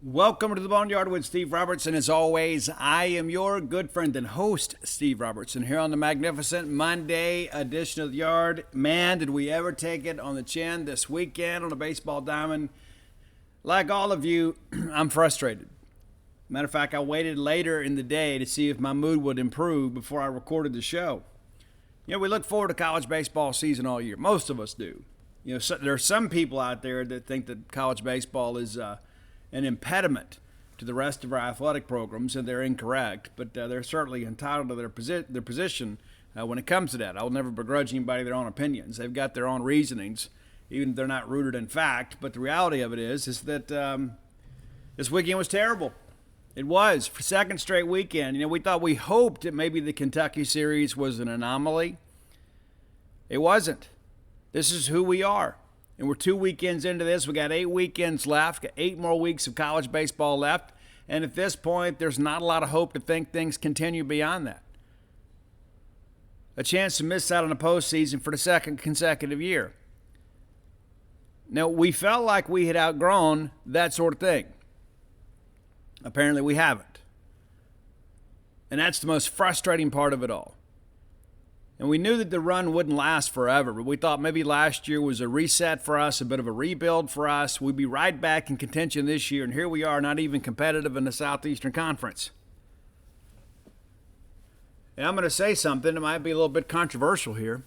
Welcome to the Boneyard with Steve Robertson. As always, I am your good friend and host, Steve Robertson, here on the magnificent Monday edition of the Yard. Man, did we ever take it on the chin this weekend on a baseball diamond. Like all of you, I'm frustrated. Matter of fact, I waited later in the day to see if my mood would improve before I recorded the show. You know, we look forward to college baseball season all year. Most of us do. You know, there are some people out there that think that college baseball is an impediment to the rest of our athletic programs, and they're incorrect. But they're certainly entitled to their position when it comes to that. I will never begrudge anybody their own opinions. They've got their own reasonings, even if they're not rooted in fact. But the reality of it is that this weekend was terrible. It was. For second straight weekend. You know, we hoped that maybe the Kentucky series was an anomaly. It wasn't. This is who we are. And we're 2 weekends into this. We got 8 weekends left, got 8 more weeks of college baseball left. And at this point, there's not a lot of hope to think things continue beyond that. A chance to miss out on the postseason for the second consecutive year. Now, we felt like we had outgrown that sort of thing. Apparently, we haven't. And that's the most frustrating part of it all. And we knew that the run wouldn't last forever, but we thought maybe last year was a reset for us, a bit of a rebuild for us. We'd be right back in contention this year, and here we are, not even competitive in the Southeastern Conference. And I'm going to say something that might be a little bit controversial here.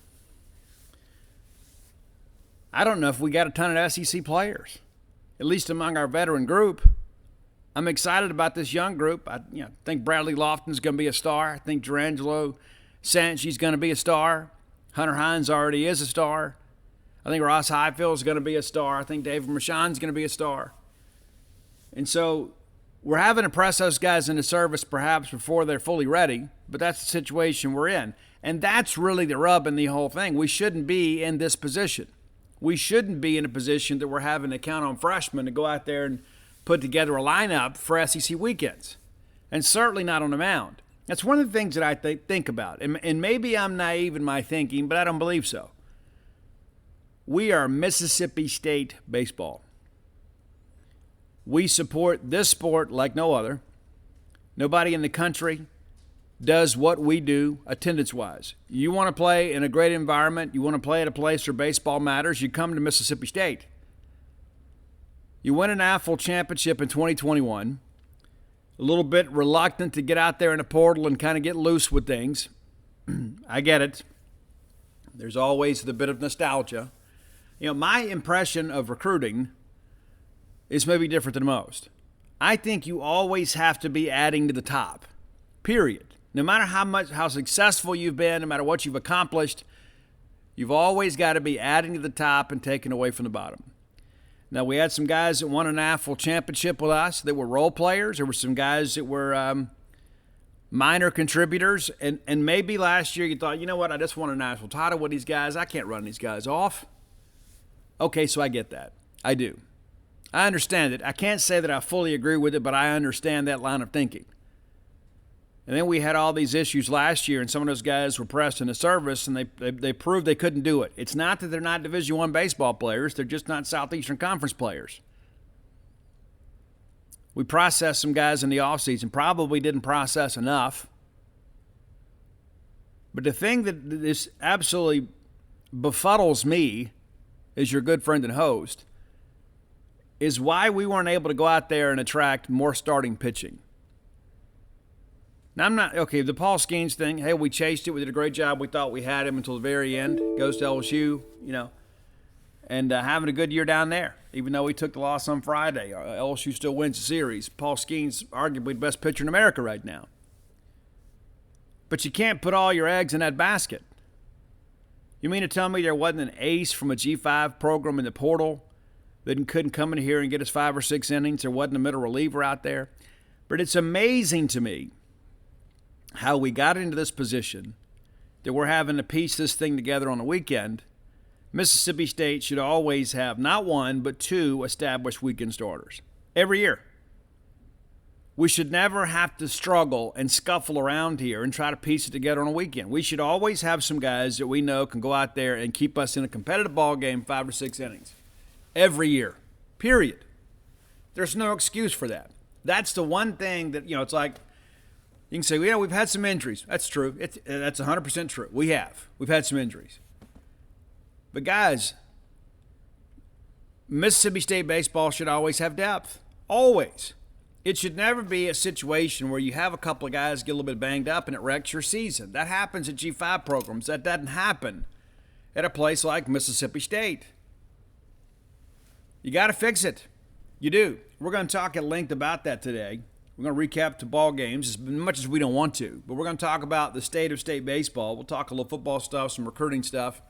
I don't know if we got a ton of SEC players, at least among our veteran group. I'm excited about this young group. I think Bradley Lofton's going to be a star. I think Durangelo Sanchi's going to be a star. Hunter Hines already is a star. I think Ross Highfield's going to be a star. I think David Mershon's going to be a star. And so we're having to press those guys into service perhaps before they're fully ready, but that's the situation we're in. And that's really the rub in the whole thing. We shouldn't be in this position. We shouldn't be in a position that we're having to count on freshmen to go out there and put together a lineup for SEC weekends, and certainly not on the mound. That's one of the things that I think about, and maybe I'm naive in my thinking, but I don't believe so. We are Mississippi State baseball. We support this sport like no other. Nobody in the country does what we do attendance-wise. You want to play in a great environment, you want to play at a place where baseball matters, you come to Mississippi State. You win an AFL championship in 2021. A little bit reluctant to get out there in the portal and kind of get loose with things. I get it. There's always the bit of nostalgia. You know, my impression of recruiting is maybe different than most. I think you always have to be adding to the top, period. No matter how successful you've been, no matter what you've accomplished, you've always got to be adding to the top and taking away from the bottom. Now, we had some guys that won an AFL championship with us that were role players. There were some guys that were minor contributors. And maybe last year you thought, you know what, I just won a national title with these guys. I can't run these guys off. Okay, so I get that. I do. I understand it. I can't say that I fully agree with it, but I understand that line of thinking. And then we had all these issues last year, and some of those guys were pressed into service, and they proved they couldn't do it. It's not that they're not Division I baseball players. They're just not Southeastern Conference players. We processed some guys in the offseason, probably didn't process enough. But the thing that this absolutely befuddles me as your good friend and host is why we weren't able to go out there and attract more starting pitching. Now, I'm not, okay, the Paul Skeens thing, hey, we chased it. We did a great job. We thought we had him until the very end. Goes to LSU, and having a good year down there, even though we took the loss on Friday. LSU still wins the series. Paul Skeens, arguably the best pitcher in America right now. But you can't put all your eggs in that basket. You mean to tell me there wasn't an ace from a G5 program in the portal that couldn't come in here and get us 5 or 6 innings? There wasn't a middle reliever out there? But it's amazing to me how we got into this position that we're having to piece this thing together on the weekend. Mississippi State should always have not 1 but 2 established weekend starters every year. We should never have to struggle and scuffle around here and try to piece it together on a weekend. We should always have some guys that we know can go out there and keep us in a competitive ball game 5 or 6 innings every year, period. There's no excuse for that. That's the one thing that, it's like, you can say, we've had some injuries. That's true. That's 100% true. We have. We've had some injuries. But guys, Mississippi State baseball should always have depth. Always. It should never be a situation where you have a couple of guys get a little bit banged up and it wrecks your season. That happens at G5 programs. That doesn't happen at a place like Mississippi State. You got to fix it. You do. We're going to talk at length about that today. We're going to recap the ball games as much as we don't want to. But we're going to talk about the state of state baseball. We'll talk a little football stuff, some recruiting stuff.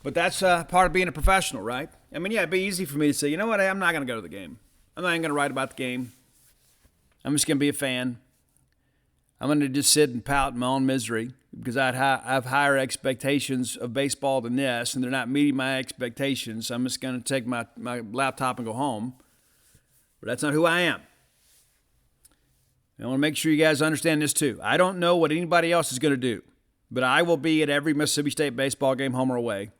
But that's part of being a professional, right? I mean, yeah, it'd be easy for me to say, you know what, I'm not going to go to the game. I'm not even going to write about the game. I'm just going to be a fan. I'm going to just sit and pout in my own misery because I have higher expectations of baseball than this, and they're not meeting my expectations. I'm just going to take my laptop and go home. But that's not who I am. I want to make sure you guys understand this too. I don't know what anybody else is going to do, but I will be at every Mississippi State baseball game, home or away,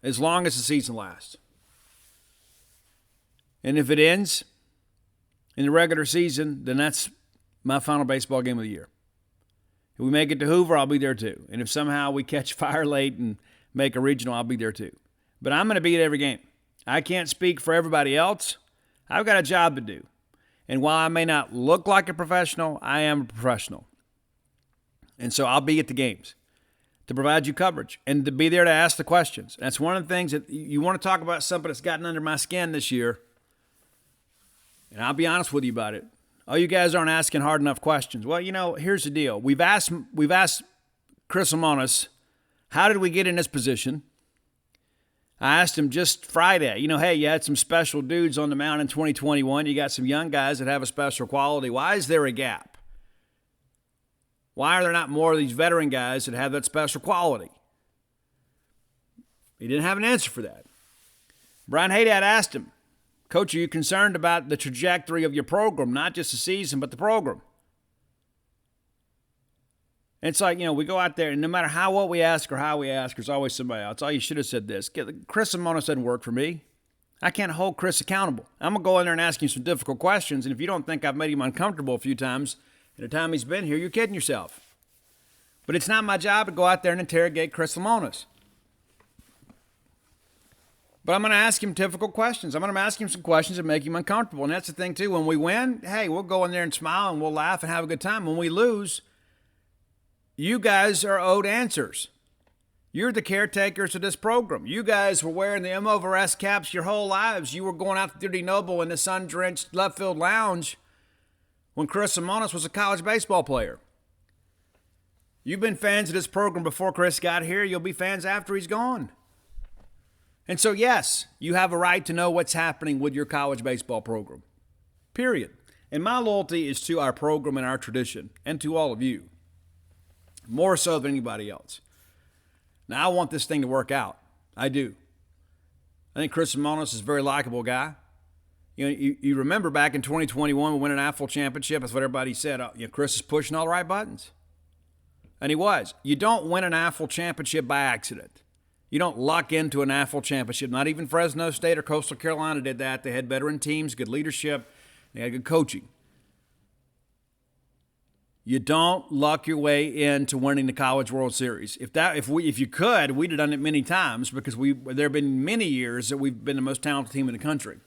as long as the season lasts. And if it ends in the regular season, then that's my final baseball game of the year. If we make it to Hoover, I'll be there too. And if somehow we catch fire late and make a regional, I'll be there too. But I'm going to be at every game. I can't speak for everybody else. I've got a job to do. And while I may not look like a professional, I am a professional. And so I'll be at the games to provide you coverage and to be there to ask the questions. That's one of the things that you want to talk about, something that's gotten under my skin this year. And I'll be honest with you about it. Oh, you guys aren't asking hard enough questions. Well, here's the deal. We've asked Chris Lamonis, how did we get in this position? I asked him just Friday, hey, you had some special dudes on the mound in 2021. You got some young guys that have a special quality. Why is there a gap? Why are there not more of these veteran guys that have that special quality? He didn't have an answer for that. Brian Haydad asked him, Coach, are you concerned about the trajectory of your program, not just the season, but the program? And it's like, we go out there, and no matter what we ask or how we ask, there's always somebody else. Oh, you should have said this. Chris Lamonis doesn't work for me. I can't hold Chris accountable. I'm going to go in there and ask him some difficult questions, and if you don't think I've made him uncomfortable a few times in the time he's been here, you're kidding yourself. But it's not my job to go out there and interrogate Chris Lamonis. But I'm going to ask him difficult questions. I'm going to ask him some questions that make him uncomfortable. And that's the thing, too. When we win, hey, we'll go in there and smile and we'll laugh and have a good time. When we lose, you guys are owed answers. You're the caretakers of this program. You guys were wearing the M over S caps your whole lives. You were going out to Duty Noble in the sun-drenched left field lounge when Chris Lamonis was a college baseball player. You've been fans of this program before Chris got here. You'll be fans after he's gone. And so, yes, you have a right to know what's happening with your college baseball program, period. And my loyalty is to our program and our tradition and to all of you, more so than anybody else. Now, I want this thing to work out. I do. I think Chris Lamonis is a very likable guy. You remember back in 2021, we won an AFL championship. That's what everybody said. Chris is pushing all the right buttons. And he was. You don't win an AFL championship by accident. You don't luck into an AFL championship. Not even Fresno State or Coastal Carolina did that. They had veteran teams, good leadership, they had good coaching. You don't luck your way into winning the College World Series. If you could, we'd have done it many times because there have been many years that we've been the most talented team in the country.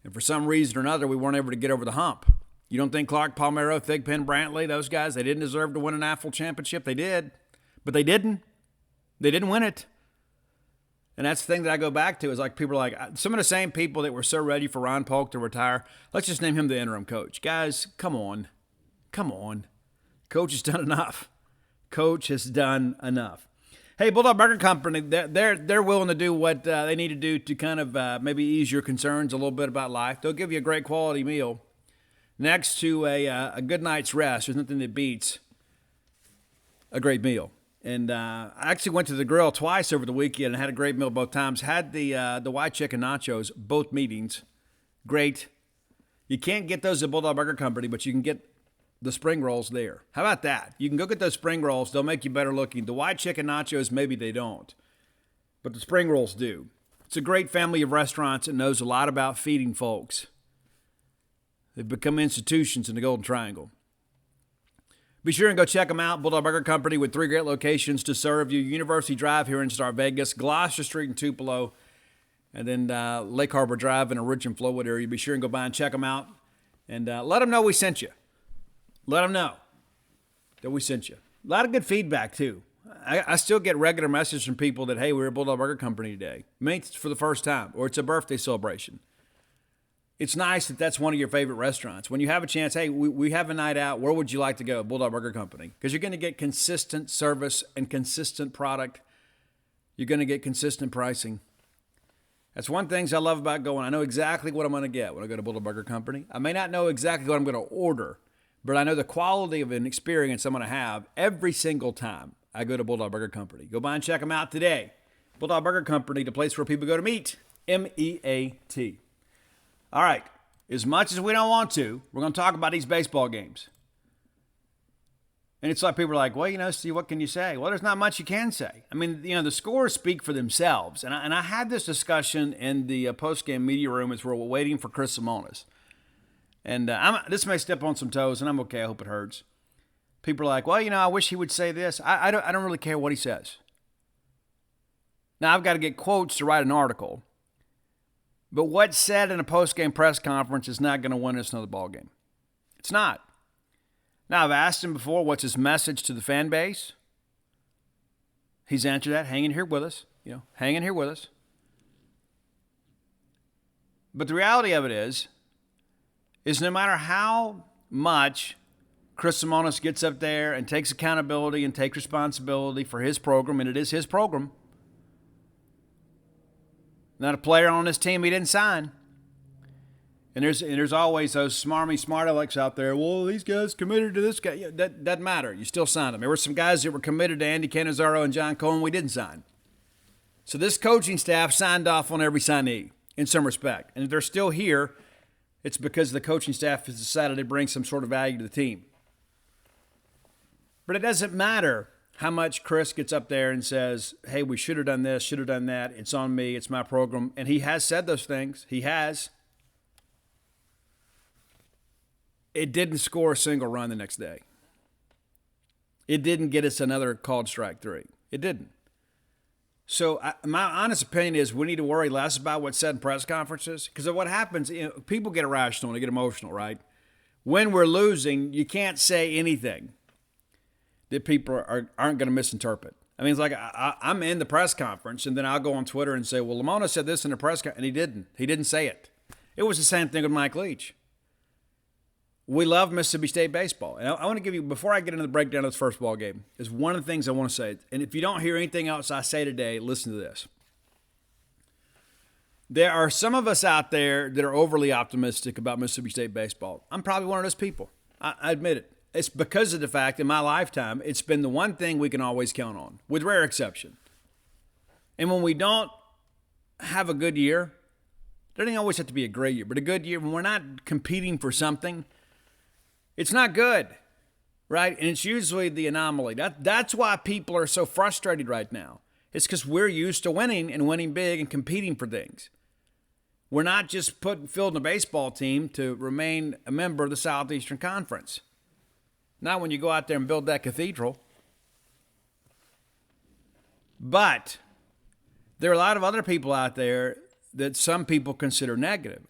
And for some reason or another, we weren't able to get over the hump. You don't think Clark, Palmero, Thigpen, Brantley, those guys, they didn't deserve to win an AFL championship? They did. But they didn't. They didn't win it. And that's the thing that I go back to is like people are like, some of the same people that were so ready for Ron Polk to retire, let's just name him the interim coach. Guys, come on. Come on. Coach has done enough. Coach has done enough. Hey, Bulldog Burger Company, they're willing to do what they need to do to kind of maybe ease your concerns a little bit about life. They'll give you a great quality meal next to a good night's rest. There's nothing that beats a great meal. And I actually went to the grill twice over the weekend and had a great meal both times. Had the white chicken nachos, both meetings. Great. You can't get those at Bulldog Burger Company, but you can get the spring rolls there. How about that? You can go get those spring rolls. They'll make you better looking. The white chicken nachos, maybe they don't. But the spring rolls do. It's a great family of restaurants that knows a lot about feeding folks. They've become institutions in the Golden Triangle. Be sure and go check them out. Bulldog Burger Company with 3 great locations to serve you. University Drive here in Star Vegas, Gloucester Street in Tupelo, and then Lake Harbor Drive in a Rich and Flowood area. Be sure and go by and check them out. And let them know we sent you. Let them know that we sent you. A lot of good feedback, too. I still get regular messages from people that, hey, we were at Bulldog Burger Company today. Maybe it's for the first time, or it's a birthday celebration. It's nice that that's one of your favorite restaurants. When you have a chance, hey, we have a night out. Where would you like to go? Bulldog Burger Company. Because you're going to get consistent service and consistent product. You're going to get consistent pricing. That's one of the things I love about going. I know exactly what I'm going to get when I go to Bulldog Burger Company. I may not know exactly what I'm going to order, but I know the quality of an experience I'm going to have every single time I go to Bulldog Burger Company. Go by and check them out today. Bulldog Burger Company, the place where people go to meet. MEAT. All right, as much as we don't want to, we're going to talk about these baseball games. And it's like people are like, well, Steve, what can you say? Well, there's not much you can say. I mean, the scores speak for themselves. And I had this discussion in the post-game media room as we're waiting for Chris Simonis. And this may step on some toes, and I'm okay. I hope it hurts. People are like, well, I wish he would say this. I don't really care what he says. Now, I've got to get quotes to write an article. But what's said in a post-game press conference is not going to win us another ball game. It's not. Now, I've asked him before, what's his message to the fan base? He's answered that. Hang in here with us. Hang in here with us. But the reality of it is no matter how much Chris Simonis gets up there and takes accountability and takes responsibility for his program, and it is his program, not a player on this team he didn't sign. And there's always those smarmy smart alecks out there. Well, these guys committed to this guy. Yeah, that doesn't matter. You still signed them. There were some guys that were committed to Andy Cannizaro and John Cohen we didn't sign. So this coaching staff signed off on every signee in some respect. And if they're still here, it's because the coaching staff has decided to bring some sort of value to the team. But it doesn't matter how much Chris gets up there and says, hey, we should have done this, should have done that. It's on me. It's my program. And he has said those things. He has. It didn't score a single run the next day. It didn't get us another called strike 3. It didn't. So my honest opinion is we need to worry less about what's said in press conferences, because of what happens, people get irrational and they get emotional, right? When we're losing, you can't say anything that people aren't going to misinterpret. I mean, it's like I'm in the press conference, and then I'll go on Twitter and say, well, Lamona said this in the press conference, and he didn't. He didn't say it. It was the same thing with Mike Leach. We love Mississippi State baseball. And I want to give you, before I get into the breakdown of this first ball game, is one of the things I want to say. And if you don't hear anything else I say today, listen to this. There are some of us out there that are overly optimistic about Mississippi State baseball. I'm probably one of those people. I admit it. It's because of the fact in my lifetime, it's been the one thing we can always count on, with rare exception. And when we don't have a good year, it doesn't always have to be a great year, but a good year, when we're not competing for something, it's not good, right? And it's usually the anomaly. That's why people are so frustrated right now. It's because we're used to winning and winning big and competing for things. We're not just fielding a baseball team to remain a member of the Southeastern Conference. Not when you go out there and build that cathedral. But there are a lot of other people out there that some people consider negative.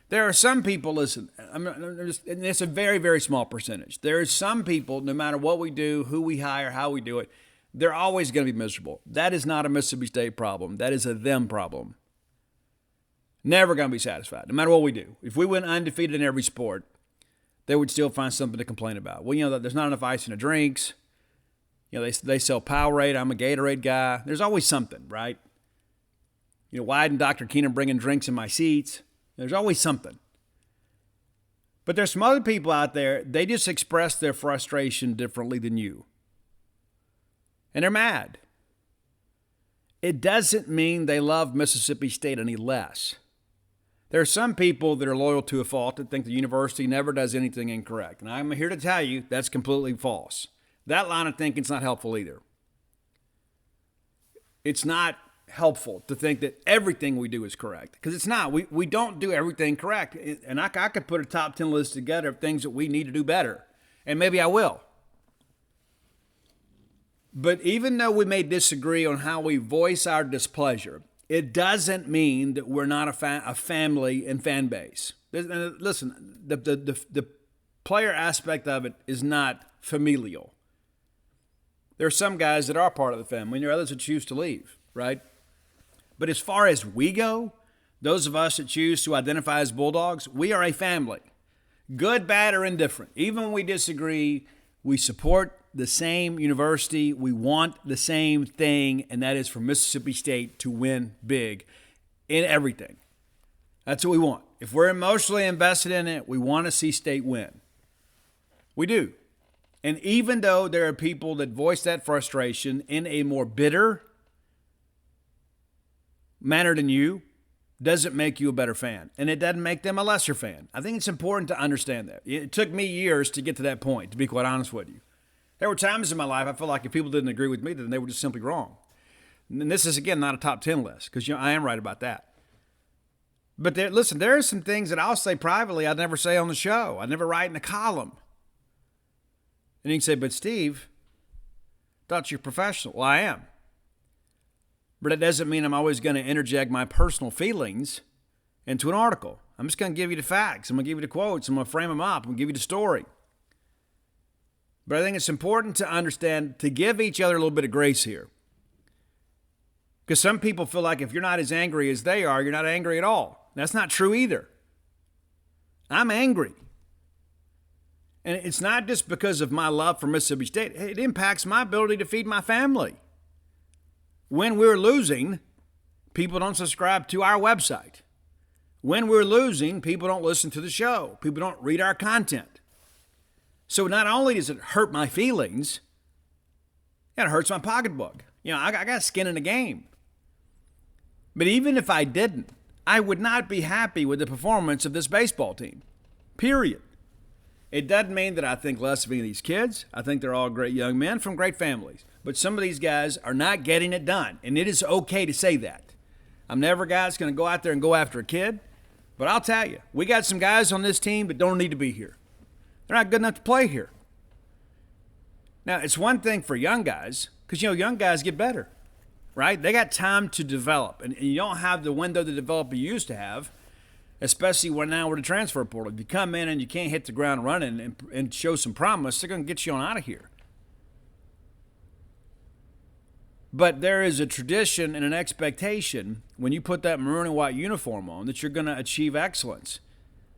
There are some people, listen, and it's a very, very small percentage. There are some people, no matter what we do, who we hire, how we do it, they're always going to be miserable. That is not a Mississippi State problem. That is a them problem. Never going to be satisfied, no matter what we do. If we went undefeated in every sport, they would still find something to complain about. Well, there's not enough ice in the drinks. They sell Powerade. I'm a Gatorade guy. There's always something, right? Why didn't Dr. Keenan bringing drinks in my seats? There's always something. But there's some other people out there, they just express their frustration differently than you. And they're mad. It doesn't mean they love Mississippi State any less. There are some people that are loyal to a fault that think the university never does anything incorrect. And I'm here to tell you that's completely false. That line of thinking is not helpful either. It's not helpful to think that everything we do is correct, because it's not. We don't do everything correct. And I could put a top 10 list together of things that we need to do better, and maybe I will. But even though we may disagree on how we voice our displeasure, it doesn't mean that we're not a family and fan base. Listen, the player aspect of it is not familial. There are some guys that are part of the family, and there are others that choose to leave, right? But as far as we go, those of us that choose to identify as Bulldogs, we are a family. Good, bad, or indifferent. Even when we disagree, we support the same university. We want the same thing, and that is for Mississippi State to win big in everything. That's what we want. If we're emotionally invested in it, we want to see State win. We do. And even though there are people that voice that frustration in a more bitter manner than you, doesn't make you a better fan. And it doesn't make them a lesser fan. I think it's important to understand that. It took me years to get to that point, to be quite honest with you. There were times in my life I felt like if people didn't agree with me, then they were just simply wrong. And this is, again, not a top 10 list, because I am right about that. But listen, there are some things that I'll say privately I'd never say on the show. I'd never write in a column. And you can say, but Steve, I thought you're professional. Well, I am. But it doesn't mean I'm always going to interject my personal feelings into an article. I'm just going to give you the facts. I'm going to give you the quotes. I'm going to frame them up. I'm going to give you the story. But I think it's important to understand, to give each other a little bit of grace here. Because some people feel like if you're not as angry as they are, you're not angry at all. That's not true either. I'm angry. And it's not just because of my love for Mississippi State. It impacts my ability to feed my family. When we're losing, people don't subscribe to our website. When we're losing, people don't listen to the show. People don't read our content. So not only does it hurt my feelings, it hurts my pocketbook. I got skin in the game. But even if I didn't, I would not be happy with the performance of this baseball team. Period. It doesn't mean that I think less of any of these kids. I think they're all great young men from great families. But some of these guys are not getting it done, and it is okay to say that. I'm never a guy that's going to go out there and go after a kid. But I'll tell you, we got some guys on this team that don't need to be here. They're not good enough to play here. Now, it's one thing for young guys, because, young guys get better, right? They got time to develop, and you don't have the window to develop you used to have, especially when now we're the transfer portal. If you come in and you can't hit the ground running and show some promise, they're going to get you on out of here. But there is a tradition and an expectation when you put that maroon and white uniform on that you're going to achieve excellence.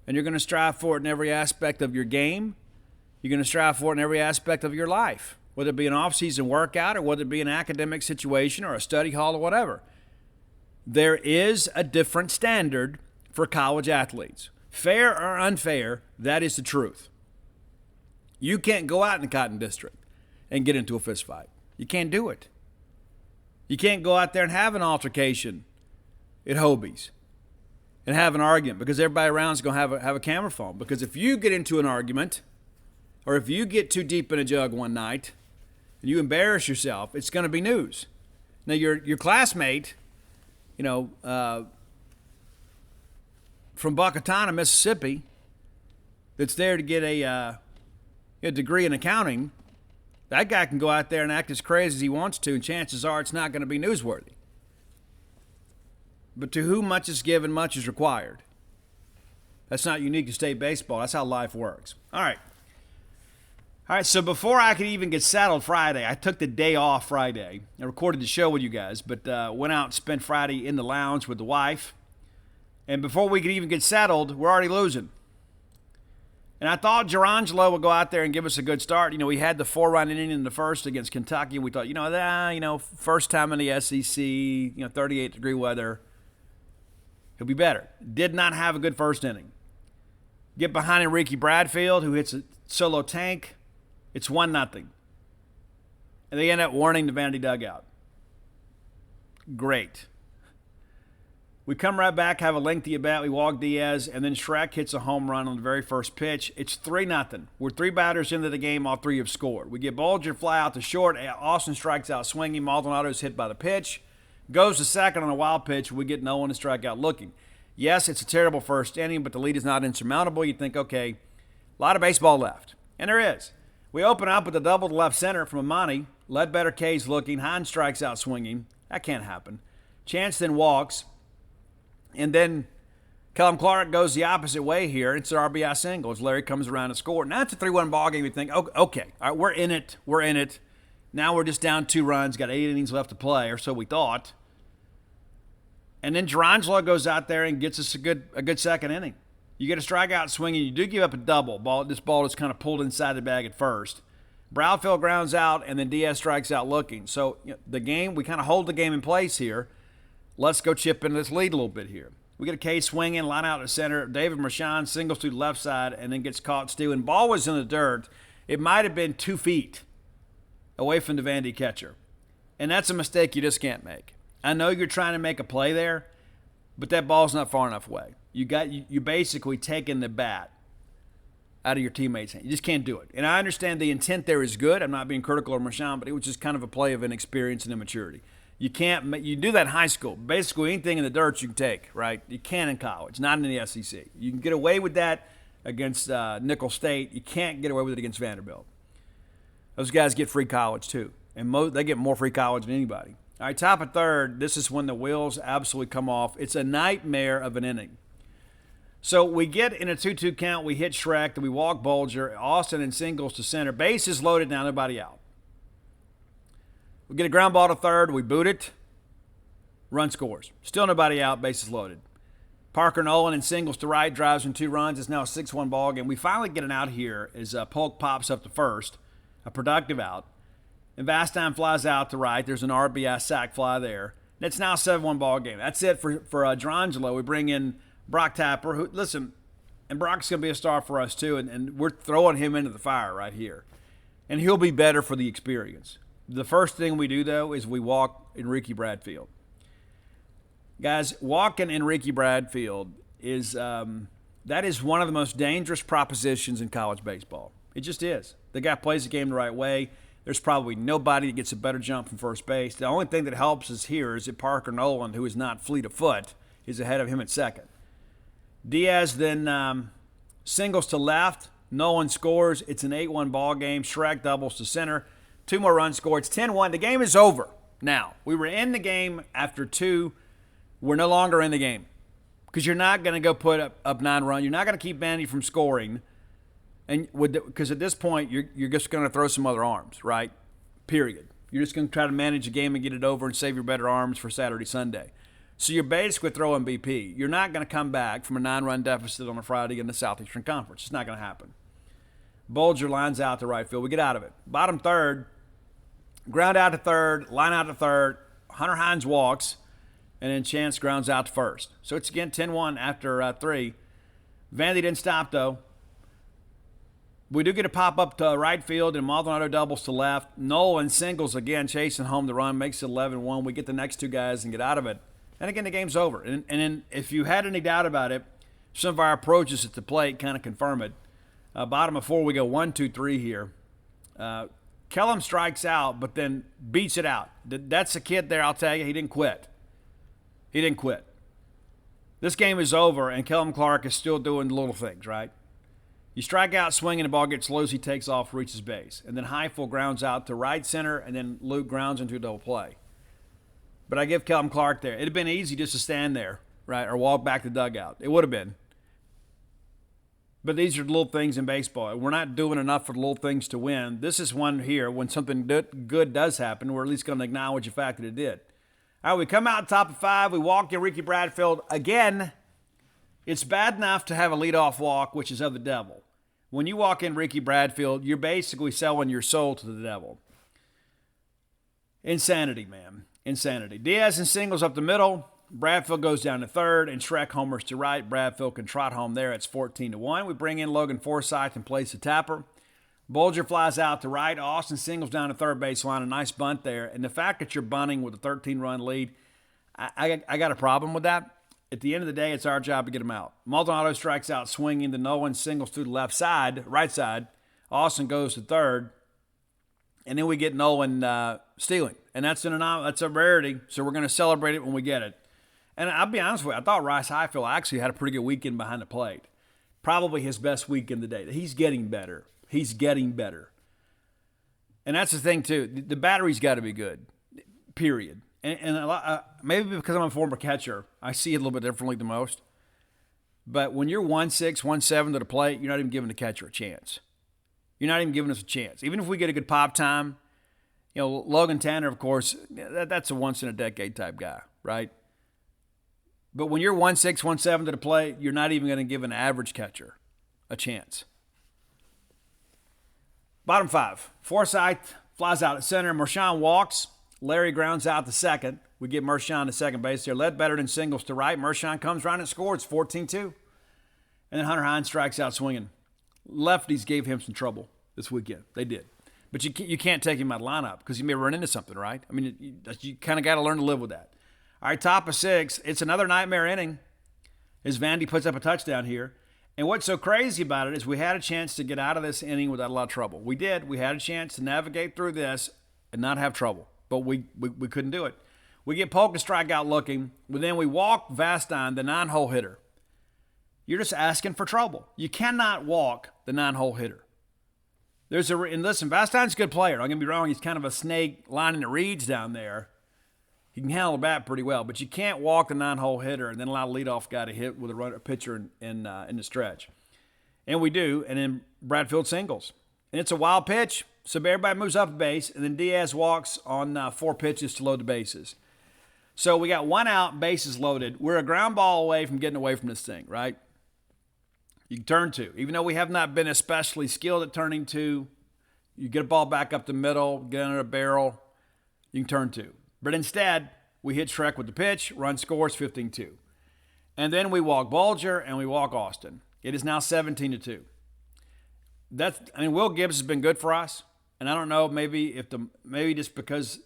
And you're going to strive for it in every aspect of your game. You're going to strive for it in every aspect of your life, whether it be an off-season workout or whether it be an academic situation or a study hall or whatever. There is a different standard for college athletes. Fair or unfair, that is the truth. You can't go out in the Cotton District and get into a fist fight. You can't do it. You can't go out there and have an altercation at Hobie's and have an argument because everybody around is going to have a camera phone. Because if you get into an argument or if you get too deep in a jug one night and you embarrass yourself, it's going to be news. Now, your classmate, from Buckatawna, Mississippi, that's there to get a degree in accounting, that guy can go out there and act as crazy as he wants to, and chances are it's not going to be newsworthy. But to whom much is given, much is required. That's not unique to state baseball. That's how life works. All right, so before I could even get settled Friday, I took the day off Friday. I recorded the show with you guys, but went out and spent Friday in the lounge with the wife. And before we could even get settled, we're already losing. And I thought Gerangelo would go out there and give us a good start. We had the 4-run inning in the first against Kentucky. We thought, first time in the SEC, 38-degree weather. He'll be better. Did not have a good first inning. Get behind Enrique Bradfield, who hits a solo tank. It's 1-0. And they end up warning the Vandy dugout. Great. We come right back, have a lengthy at-bat. We walk Diaz, and then Shrek hits a home run on the very first pitch. It's 3-0. We're 3 batters into the game. All 3 have scored. We get Bolger fly out to short. Austin strikes out swinging. Maldonado's hit by the pitch. Goes to second on a wild pitch. We get no one to strike out looking. Yes, it's a terrible first inning, but the lead is not insurmountable. You think, okay, a lot of baseball left. And there is. We open up with a double to left center from Amani. Ledbetter K's looking. Hines strikes out swinging. That can't happen. Chance then walks. And then Kellum Clark goes the opposite way here. It's an RBI single as Larry comes around to score. Now it's a 3-1 ball game. You think, okay, all right, we're in it. We're in it. Now we're just down 2 runs. Got 8 innings left to play, or so we thought. And then Gerangelo goes out there and gets us a good second inning. You get a strikeout swinging. You do give up a double. This ball is kind of pulled inside the bag at first. Brownfield grounds out, and then Diaz strikes out looking. So the game, we kind of hold the game in place here. Let's go chip into this lead a little bit here. We get a K swinging, line out to center. David Mershon singles to the left side and then gets caught stealing. Ball was in the dirt. It might have been 2 feet away from the Vandy catcher. And that's a mistake you just can't make. I know you're trying to make a play there, but that ball's not far enough away. You basically taking the bat out of your teammate's hand. You just can't do it. And I understand the intent there is good. I'm not being critical of Mershon, but it was just kind of a play of inexperience and immaturity. You do that in high school. Basically, anything in the dirt you can take, right? You can in college, not in the SEC. You can get away with that against Nickel State. You can't get away with it against Vanderbilt. Those guys get free college too, and they get more free college than anybody. All right, top of third, this is when the wheels absolutely come off. It's a nightmare of an inning. So we get in a 2-2 count. We hit Shrek, then we walk Bolger. Austin and singles to center. Bases loaded, now nobody out. We get a ground ball to third. We boot it. Run scores. Still nobody out. Bases loaded. Parker Nolan and singles to right. Drives in 2 runs. It's now a 6-1 ball game. We finally get an out here as Polk pops up to first. A productive out. And Vastine flies out to right. There's an RBI sac fly there. And it's now a 7-1 ball game. That's it for Gerangelo. We bring in Brock Tapper, who, listen, and Brock's going to be a star for us too, and we're throwing him into the fire right here. And he'll be better for the experience. The first thing we do, though, is we walk Enrique Bradfield. Guys, walking Enrique Bradfield is that is one of the most dangerous propositions in college baseball. It just is. The guy plays the game the right way. There's probably nobody that gets a better jump from first base. The only thing that helps us here is that Parker Nolan, who is not fleet of foot, is ahead of him at second. Diaz then singles to left. Nolan scores. It's an 8-1 ball game. Shrek doubles to center. 2 more runs scored. It's 10-1. The game is over now. We were in the game after 2. We're no longer in the game because you're not going to go put up 9 runs. You're not going to keep Vandy from scoring. And because at this point, you're just going to throw some other arms, right? Period. You're just going to try to manage the game and get it over and save your better arms for Saturday, Sunday. So you're basically throwing BP. You're not going to come back from a 9-run deficit on a Friday in the Southeastern Conference. It's not going to happen. Bolger lines out to right field. We get out of it. Bottom third, ground out to third, line out to third. Hunter Hines walks, and then Chance grounds out to first. So it's again 10-1 after 3. Vandy didn't stop, though. We do get a pop-up to right field, and Maldonado doubles to left. Nolan singles again, chasing home the run, makes it 11-1. We get the next 2 guys and get out of it. And again, the game's over. And then if you had any doubt about it, some of our approaches at the plate kind of confirm it. Bottom of 4, we go 1, 2, 3 here. Kellum strikes out, but then beats it out. That's a kid there, I'll tell you. He didn't quit. He didn't quit. This game is over, and Kellum Clark is still doing the little things, right? You strike out swinging, the ball gets loose, he takes off, reaches base. And then Heifel grounds out to right center, and then Luke grounds into a double play. But I give Kellum Clark there. It would have been easy just to stand there, right, or walk back to the dugout. It would have been. But these are the little things in baseball. We're not doing enough for the little things to win. This is one here when something good does happen, we're at least going to acknowledge the fact that it did. All right, we come out top of 5. We walk Enrique Bradfield. Again, it's bad enough to have a leadoff walk, which is of the devil. When you walk Enrique Bradfield, you're basically selling your soul to the devil. Insanity, man. Insanity. Diaz and singles up the middle. Bradfield goes down to third, and Shrek homers to right. Bradfield can trot home there. It's 14-1. We bring in Logan Forsythe and place the Tapper. Bolger flies out to right. Austin singles down to third baseline. A nice bunt there. And the fact that you're bunting with a 13-run lead, I got a problem with that. At the end of the day, it's our job to get him out. Maldonado strikes out swinging. The Nolan singles to the left side, right side. Austin goes to third. and then we get Nolan stealing. And that's a rarity, so we're going to celebrate it when we get it. And I'll be honest with you, I thought Rice Highfield actually had a pretty good weekend behind the plate. Probably his best weekend to date. He's getting better. He's getting better. And that's the thing, too. The battery's got to be good, period. And maybe because I'm a former catcher, I see it a little bit differently than most. But when you're 1-6, 1-7 to the plate, you're not even giving the catcher a chance. You're not even giving us a chance. Even if we get a good pop time, Logan Tanner, of course, that's a once-in-a-decade type guy, right? But when you're 1-6, 1-7 to the plate, you're not even going to give an average catcher a chance. Bottom 5. Forsythe flies out at center. Mershon walks. Larry grounds out to second. We get Mershon to second base there. Ledbetter and singles to right. Mershon comes around and scores 14-2. And then Hunter Hines strikes out swinging. Lefties gave him some trouble this weekend. They did. But you can't take him out of the lineup because you may run into something, right? I mean, you kind of got to learn to live with that. All right, top of 6. It's another nightmare inning as Vandy puts up a touchdown here. And what's so crazy about it is we had a chance to get out of this inning without a lot of trouble. We did. We had a chance to navigate through this and not have trouble. But we couldn't do it. We get Polk to strike out looking. But then we walk Vastine, the 9-hole hitter. You're just asking for trouble. You cannot walk the 9-hole hitter. And listen, Vastine's a good player. Don't get me wrong. He's kind of a snake lining the reeds down there. He can handle the bat pretty well, but you can't walk the 9-hole hitter and then allow the leadoff guy to hit with a pitcher in the stretch. And we do, and then Bradfield singles. And it's a wild pitch, so everybody moves up the base, and then Diaz walks on 4 pitches to load the bases. So we got 1 out, bases loaded. We're a ground ball away from getting away from this thing, right? You can turn 2. Even though we have not been especially skilled at turning 2, you get a ball back up the middle, get under a barrel, you can turn 2. But instead, we hit Shrek with the pitch, run scores 15-2. And then we walk Bulger and we walk Austin. It is now 17-2. Will Gibbs has been good for us. And I don't know, maybe just because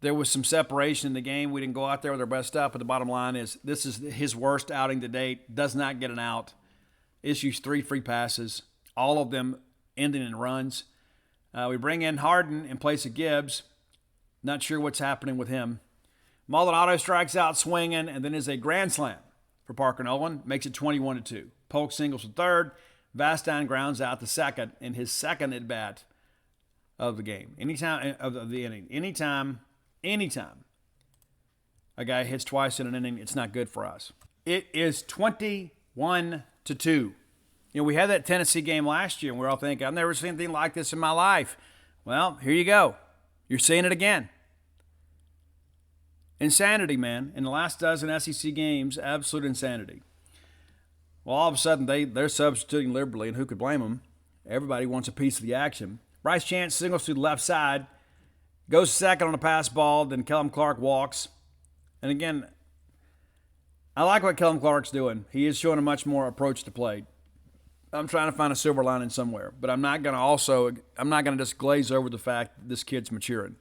there was some separation in the game, we didn't go out there with our best stuff. But the bottom line is this is his worst outing to date. Does not get an out. Issues 3 free passes, all of them ending in runs. We bring in Harden in place of Gibbs. Not sure what's happening with him. Maldonado strikes out swinging, and then is a grand slam for Parker Nolan. Makes it 21-2. Polk singles to third. Vastine grounds out to second in his second at-bat of the game. Anytime of the inning. Anytime a guy hits twice in an inning, it's not good for us. It is 21-2. We had that Tennessee game last year, and we're all thinking, I've never seen anything like this in my life. Well, here you go. You're seeing it again. Insanity, man. In the last dozen SEC games, absolute insanity. Well, all of a sudden, they're substituting liberally, and who could blame them? Everybody wants a piece of the action. Bryce Chance singles to the left side, goes second on a pass ball, then Kellum Clark walks. And again, I like what Kellum Clark's doing. He is showing a much more approach to play. I'm trying to find a silver lining somewhere, but I'm not going to just glaze over the fact that this kid's maturing.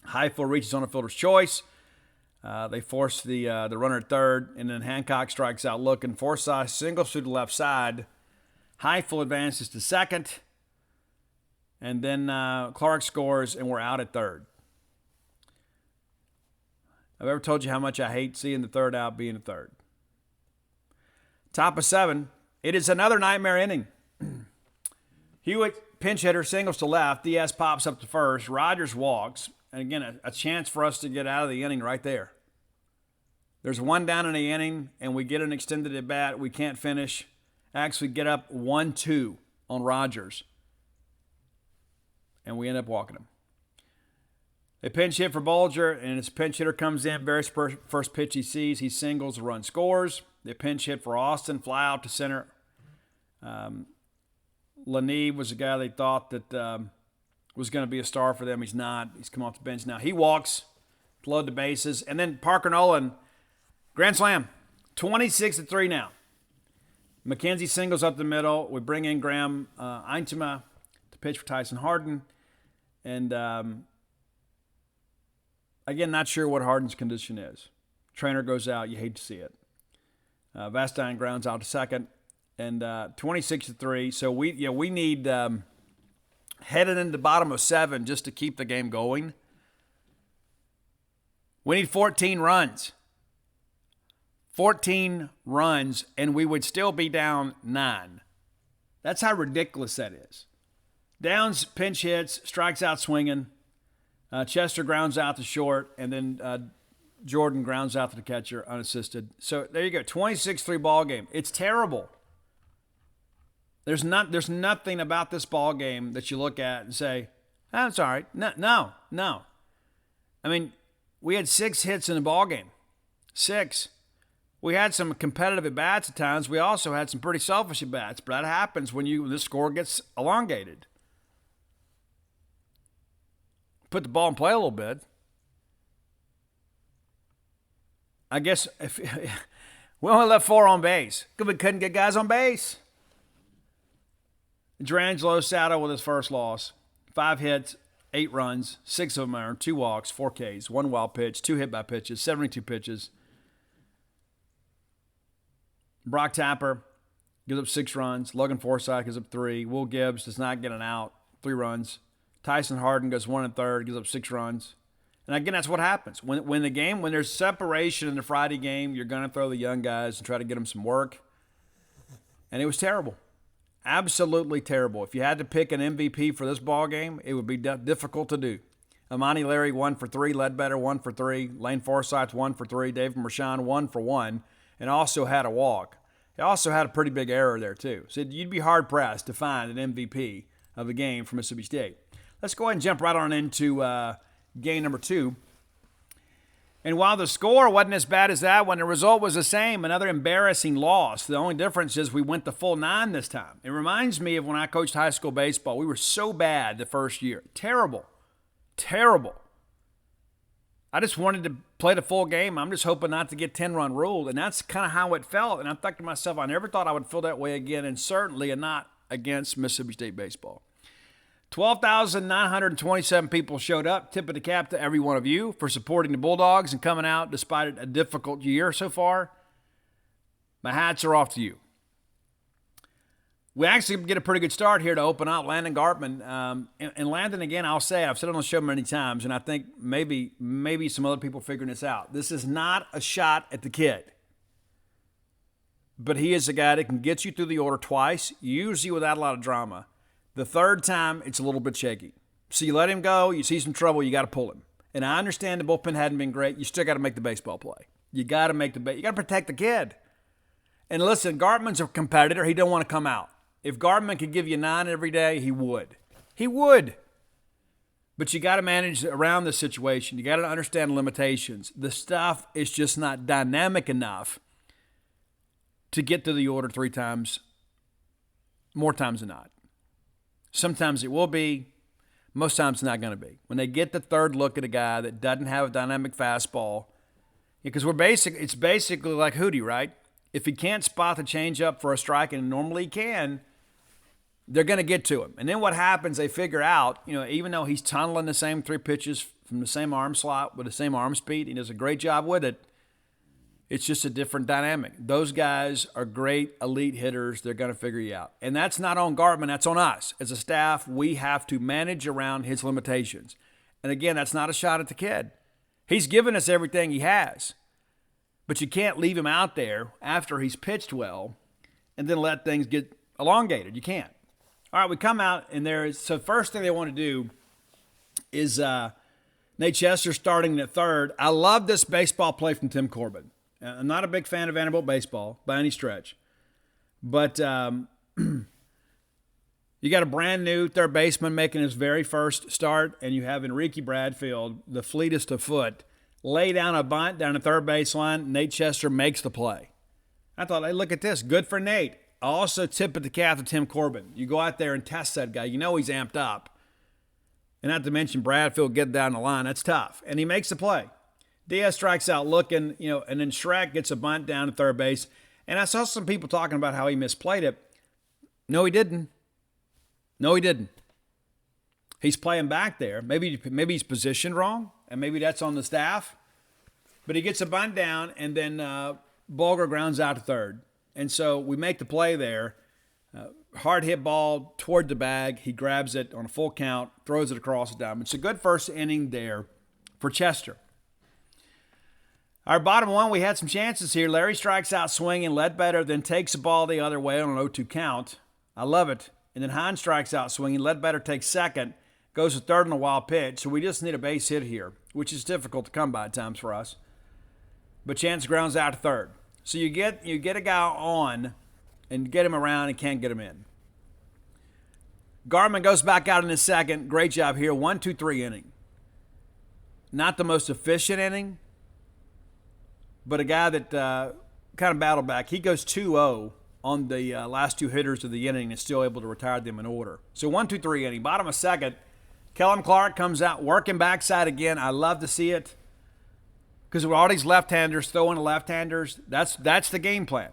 Highfield reaches on a fielder's choice. They force the runner at third, and then Hancock strikes out looking. Forsythe singles to the left side. Highfield advances to second, and then Clark scores, and we're out at third. I've ever told you how much I hate seeing the third out being a third. Top of 7. It is another nightmare inning. Hewitt, pinch hitter, singles to left. Diaz pops up to first. Rogers walks. And again, a chance for us to get out of the inning right there. There's 1 down in the inning, and we get an extended at bat. We can't finish. Actually get up 1-2 on Rogers. And we end up walking him. They pinch hit for Bulger, and his pinch hitter comes in. Very first pitch he sees, he singles, the run scores. They pinch hit for Austin, fly out to center. Laneve was a guy they thought that was going to be a star for them. He's not. He's come off the bench now. He walks to load the bases. And then Parker Nolan, grand slam, 26-3 now. McKenzie singles up the middle. We bring in Graham Eintema to pitch for Tyson Harden. And again, not sure what Harden's condition is. Trainer goes out. You hate to see it. Vastine grounds out to second, and 26-3. So we need headed into the bottom of 7 just to keep the game going. We need 14 runs. 14 runs, and we would still be down 9. That's how ridiculous that is. Downs pinch hits, strikes out swinging. Chester grounds out to short, and then Jordan grounds out to the catcher unassisted. So there you go, 26-3 ball game. It's terrible. There's nothing about this ball game that you look at and say, oh, it's all right. No. I mean, we had 6 hits in the ball game. 6. We had some competitive at-bats at times. We also had some pretty selfish at-bats, but that happens when the score gets elongated. Put the ball in play a little bit. I guess if we only left 4 on base because we couldn't get guys on base. Durangelo sat out with his first loss. 5 hits, 8 runs, 6 of them earned, 2 walks, 4 Ks, 1 wild pitch, 2 hit by pitches, 72 pitches. Brock Tapper gives up 6 runs. Logan Forsythe gives up 3. Will Gibbs does not get an out, 3 runs. Tyson Harden goes 1 1/3, gives up 6 runs. And again, that's what happens. When there's separation in the Friday game, you're going to throw the young guys and try to get them some work. And it was terrible. Absolutely terrible. If you had to pick an MVP for this ball game, it would be difficult to do. Amani Larry 1 for 3, Ledbetter 1 for 3, Lane Forsythe 1 for 3, David Mershon 1 for 1, and also had a walk. He also had a pretty big error there too. So you'd be hard-pressed to find an MVP of the game for Mississippi State. Let's go ahead and jump right on into game number 2. And while the score wasn't as bad as that one, the result was the same, another embarrassing loss. The only difference is we went the full 9 this time. It reminds me of when I coached high school baseball. We were so bad the first year. Terrible. I just wanted to play the full game. I'm just hoping not to get 10-run ruled, and that's kind of how it felt. And I'm thinking to myself, I never thought I would feel that way again, and certainly not against Mississippi State baseball. 12,927 people showed up. Tip of the cap to every one of you for supporting the Bulldogs and coming out despite a difficult year so far. My hats are off to you. We actually get a pretty good start here to open up. Landon Gartman. And Landon, again, I'll say, I've said it on the show many times, and I think maybe some other people figuring this out. This is not a shot at the kid. But he is a guy that can get you through the order twice, usually without a lot of drama. The third time, it's a little bit shaky. So you let him go, you see some trouble, you got to pull him. And I understand the bullpen hadn't been great. You still got to make the baseball play. You got to protect the kid. And listen, Gartman's a competitor. He don't want to come out. If Gartman could give you 9 every day, he would. He would. But you got to manage around the situation. You got to understand limitations. The stuff is just not dynamic enough to get to the order 3 times, more times than not. Sometimes it will be. Most times it's not going to be. When they get the third look at a guy that doesn't have a dynamic fastball, because it's basically like Hootie, right? If he can't spot the changeup for a strike, and normally he can, they're going to get to him. And then what happens, they figure out, even though he's tunneling the same 3 pitches from the same arm slot with the same arm speed, he does a great job with it, it's just a different dynamic. Those guys are great elite hitters. They're going to figure you out. And that's not on Gartman. That's on us. As a staff, we have to manage around his limitations. And again, that's not a shot at the kid. He's given us everything he has. But you can't leave him out there after he's pitched well and then let things get elongated. You can't. All right, we come out, and so first thing they want to do is Nate Chester starting at third. I love this baseball play from Tim Corbin. I'm not a big fan of Vanderbilt baseball by any stretch. But you got a brand new third baseman making his very first start, and you have Enrique Bradfield, the fleetest of foot, lay down a bunt down the third baseline. Nate Chester makes the play. I thought, hey, look at this. Good for Nate. I also tip at the cap to Tim Corbin. You go out there and test that guy. You know he's amped up. And not to mention Bradfield get down the line. That's tough. And he makes the play. Diaz strikes out looking, and then Schreck gets a bunt down to third base. And I saw some people talking about how he misplayed it. No, he didn't. He's playing back there. Maybe he's positioned wrong, and maybe that's on the staff. But he gets a bunt down, and then Bulger grounds out to third. And so we make the play there. Hard hit ball toward the bag. He grabs it on a full count, throws it across the diamond. It's a good first inning there for Chester. Our bottom one, we had some chances here. Larry strikes out swinging. Ledbetter then takes the ball the other way on an 0-2 count. I love it. And then Hines strikes out swinging. Ledbetter takes second, goes to third on a wild pitch. So we just need a base hit here, which is difficult to come by at times for us. But Chance grounds out to third. So you get a guy on and get him around and can't get him in. Gartman goes back out in his second. Great job here. 1-2-3 inning. Not the most efficient inning, but a guy that kind of battled back. He goes 2-0 on the last two hitters of the inning and still able to retire them in order. So 1-2-3 inning. Bottom of second, Kellum Clark comes out working backside again. I love to see it because with all these left-handers throwing to left-handers, that's the game plan.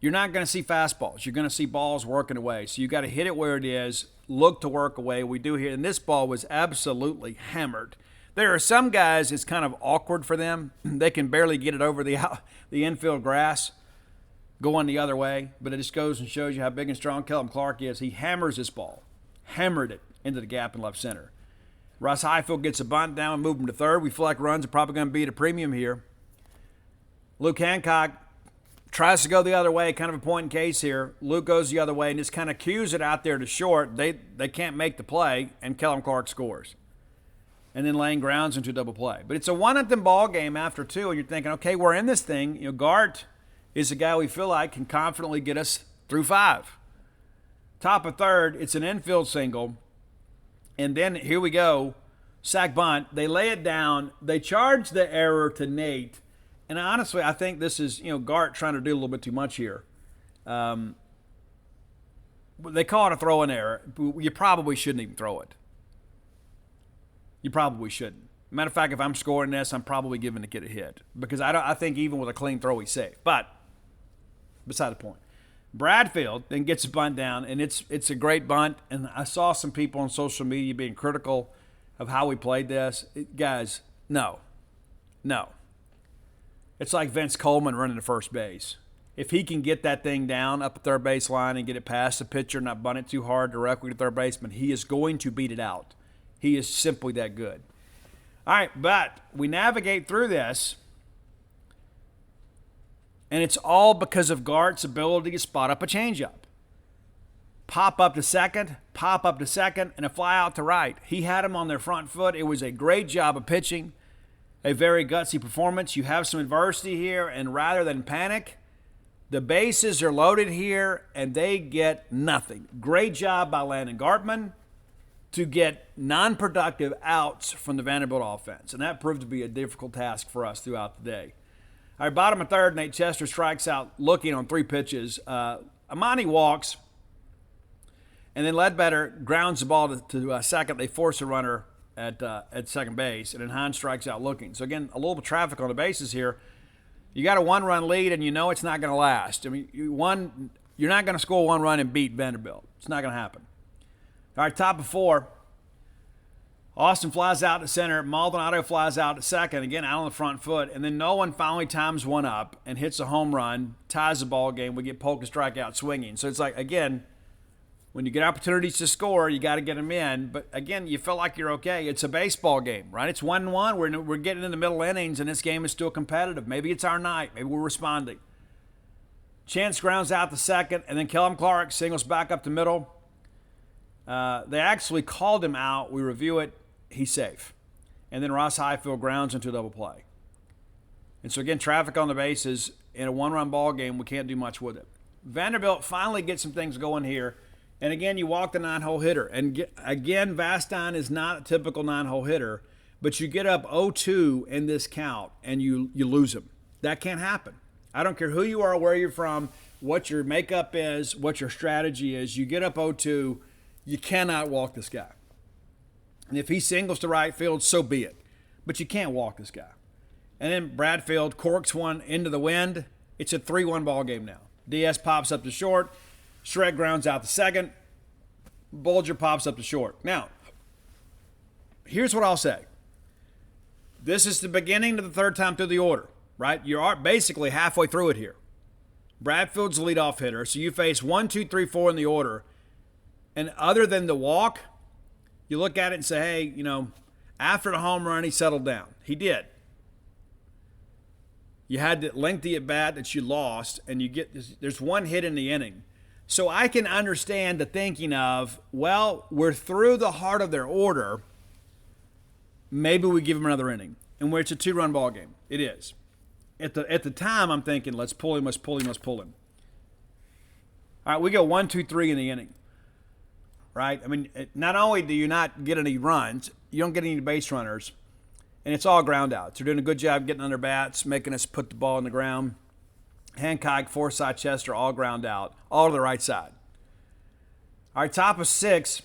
You're not going to see fastballs. You're going to see balls working away. So you got to hit it where it is, look to work away. We do here, and this ball was absolutely hammered. There are some guys, it's kind of awkward for them. They can barely get it over the infield grass going the other way, but it just goes and shows you how big and strong Kellum Clark is. He hammers this ball, hammered it into the gap in left center. Russ Highfield gets a bunt down and move him to third. We feel like runs are probably going to be at a premium here. Luke Hancock tries to go the other way, kind of a point in case here. Luke goes the other way and just kind of cues it out there to short. They can't make the play, and Kellum Clark scores. And then Lane grounds into a double play. But it's a 1-0 ball game after two, and you're thinking, okay, we're in this thing. You know, Gart is a guy we feel like can confidently get us through five. Top of third, it's an infield single. And then here we go, sack bunt. They lay it down. They charge the error to Nate. And honestly, I think this is, Gart trying to do a little bit too much here. They call it a throw-in error. You probably shouldn't even throw it. You probably shouldn't. Matter of fact, if I'm scoring this, I'm probably giving the kid a hit because I think even with a clean throw, he's safe. But beside the point. Bradfield then gets a bunt down, and it's a great bunt. And I saw some people on social media being critical of how we played this. Guys, no. It's like Vince Coleman running to first base. If he can get that thing down up the third base line and get it past the pitcher, not bunt it too hard directly to third baseman, he is going to beat it out. He is simply that good. All right, but we navigate through this, and it's all because of Gart's ability to spot up a changeup. Pop up to second, and a fly out to right. He had him on their front foot. It was a great job of pitching, a very gutsy performance. You have some adversity here, and rather than panic, the bases are loaded here, and they get nothing. Great job by Landon Gartman to get non-productive outs from the Vanderbilt offense, and that proved to be a difficult task for us throughout the day. All right, bottom of third, Nate Chester strikes out looking on 3 pitches. Amani walks, and then Ledbetter grounds the ball to second. They force a runner at second base, and then Hines strikes out looking. So, again, a little bit of traffic on the bases here. You got a 1-run lead, and you know it's not going to last. I mean, you're not going to score 1 run and beat Vanderbilt. It's not going to happen. All right, top of 4. Austin flies out to center. Maldonado flies out to second, again out on the front foot. And then Nolan finally times one up and hits a home run, ties the ball game. We get Polk and strikeout swinging. So it's like, again, when you get opportunities to score, you got to get them in. But, again, you feel like you're okay. It's a baseball game, right? It's 1-1. We're getting in the middle innings, and this game is still competitive. Maybe it's our night. Maybe we're responding. Chance grounds out to second, and then Kellum Clark singles back up the middle. They actually called him out. We review it. He's safe. And then Ross Highfield grounds into a double play. And so, again, traffic on the bases in a 1-run ball game, we can't do much with it. Vanderbilt finally gets some things going here. And, again, you walk the 9-hole hitter. And, again, Vastine is not a typical 9-hole hitter, but you get up 0-2 in this count and you lose him. That can't happen. I don't care who you are, where you're from, what your makeup is, what your strategy is. You get up 0-2, you cannot walk this guy. And if he singles to right field, so be it. But you can't walk this guy. And then Bradfield corks one into the wind. It's a 3-1 ball game now. Diaz pops up to short. Shred grounds out to second. Bulger pops up to short. Now, here's what I'll say. This is the beginning of the third time through the order, right? You are basically halfway through it here. Bradfield's the leadoff hitter. So you face 1, 2, 3, 4 in the order. And other than the walk, you look at it and say, hey, after the home run, he settled down. He did. You had that lengthy at bat that you lost, and there's one hit in the inning. So I can understand the thinking of, well, we're through the heart of their order. Maybe we give him another inning, in which it's a 2-run ball game. It is. At the time, I'm thinking, let's pull him. All right, we go 1, 2, 3 in the inning. Right? I mean, not only do you not get any runs, you don't get any base runners, and it's all ground outs. They're doing a good job getting under bats, making us put the ball on the ground. Hancock, Forsythe, Chester, all ground out, all to the right side. All right, top of 6.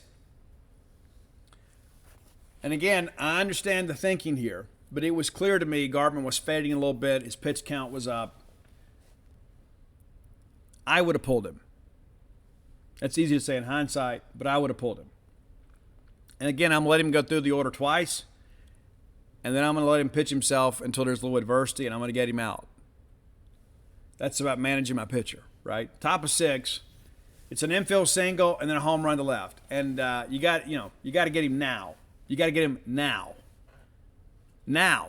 And again, I understand the thinking here, but it was clear to me Gartman was fading a little bit. His pitch count was up. I would have pulled him. That's easy to say in hindsight, but I would have pulled him. And again, I'm going to let him go through the order twice, and then I'm going to let him pitch himself until there's a little adversity, and I'm going to get him out. That's about managing my pitcher, right? Top of 6, it's an infield single and then a home run to left, and you got to get him now. You got to get him now. Now.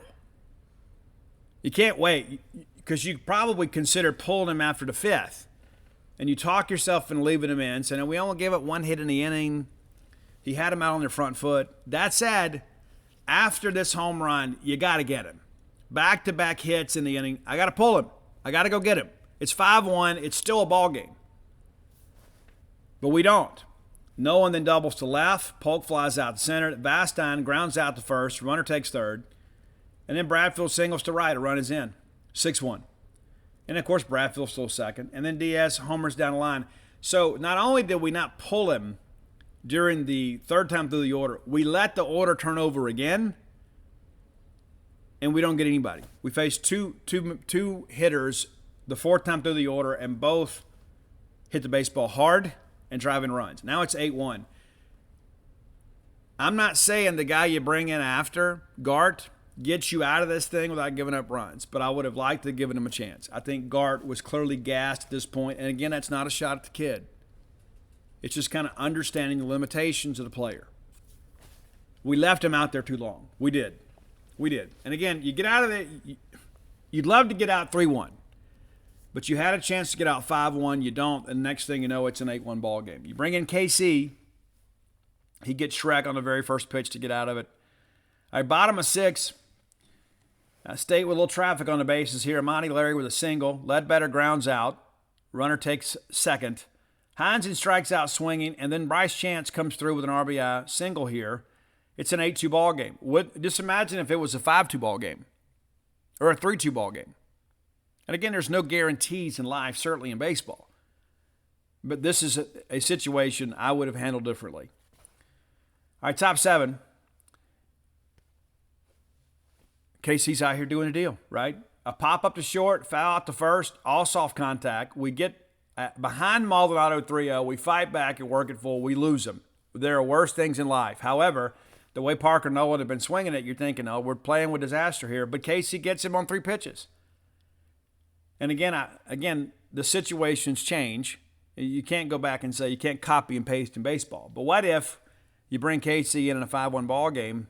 You can't wait because you probably considered pulling him after the 5th, and you talk yourself into leaving him in, saying we only gave up 1 hit in the inning. He had him out on their front foot. That said, after this home run, you got to get him. Back-to-back hits in the inning. I got to pull him. I got to go get him. It's 5-1. It's still a ball game. But we don't. No one then doubles to left. Polk flies out to center. Vastine grounds out to first. Runner takes third. And then Bradfield singles to right. A run is in. 6-1. And, of course, Bradfield's still second. And then Diaz homers down the line. So not only did we not pull him during the third time through the order, we let the order turn over again, and we don't get anybody. We face two hitters the 4th time through the order, and both hit the baseball hard and drive in runs. Now it's 8-1. I'm not saying the guy you bring in after, Gart, gets you out of this thing without giving up runs, but I would have liked to have given him a chance. I think Gart was clearly gassed at this point, and again, that's not a shot at the kid. It's just kind of understanding the limitations of the player. We left him out there too long. We did. And again, you get out of it, you'd love to get out 3-1, but you had a chance to get out 5-1. You don't, and next thing you know, it's an 8-1 ball game. You bring in KC. He gets Shrek on the very first pitch to get out of it. All right, bottom of 6. State with a little traffic on the bases here. Monty Larry with a single. Ledbetter grounds out. Runner takes second. Heinzen strikes out swinging, and then Bryce Chance comes through with an RBI single here. It's an 8-2 ball game. Just imagine if it was a 5-2 ball game or a 3-2 ball game. And again, there's no guarantees in life, certainly in baseball. But this is a situation I would have handled differently. All right, top 7. Casey's out here doing a deal, right? A pop up to short, foul out to first, all soft contact. We get behind Maldonado 3-0. We fight back and work it full. We lose them. There are worse things in life. However, the way Parker Nolan had been swinging it, you're thinking, oh, we're playing with disaster here. But Casey gets him on 3 pitches. And again, the situations change. You can't go back and say you can't copy and paste in baseball. But what if you bring Casey in a 5-1 ball game?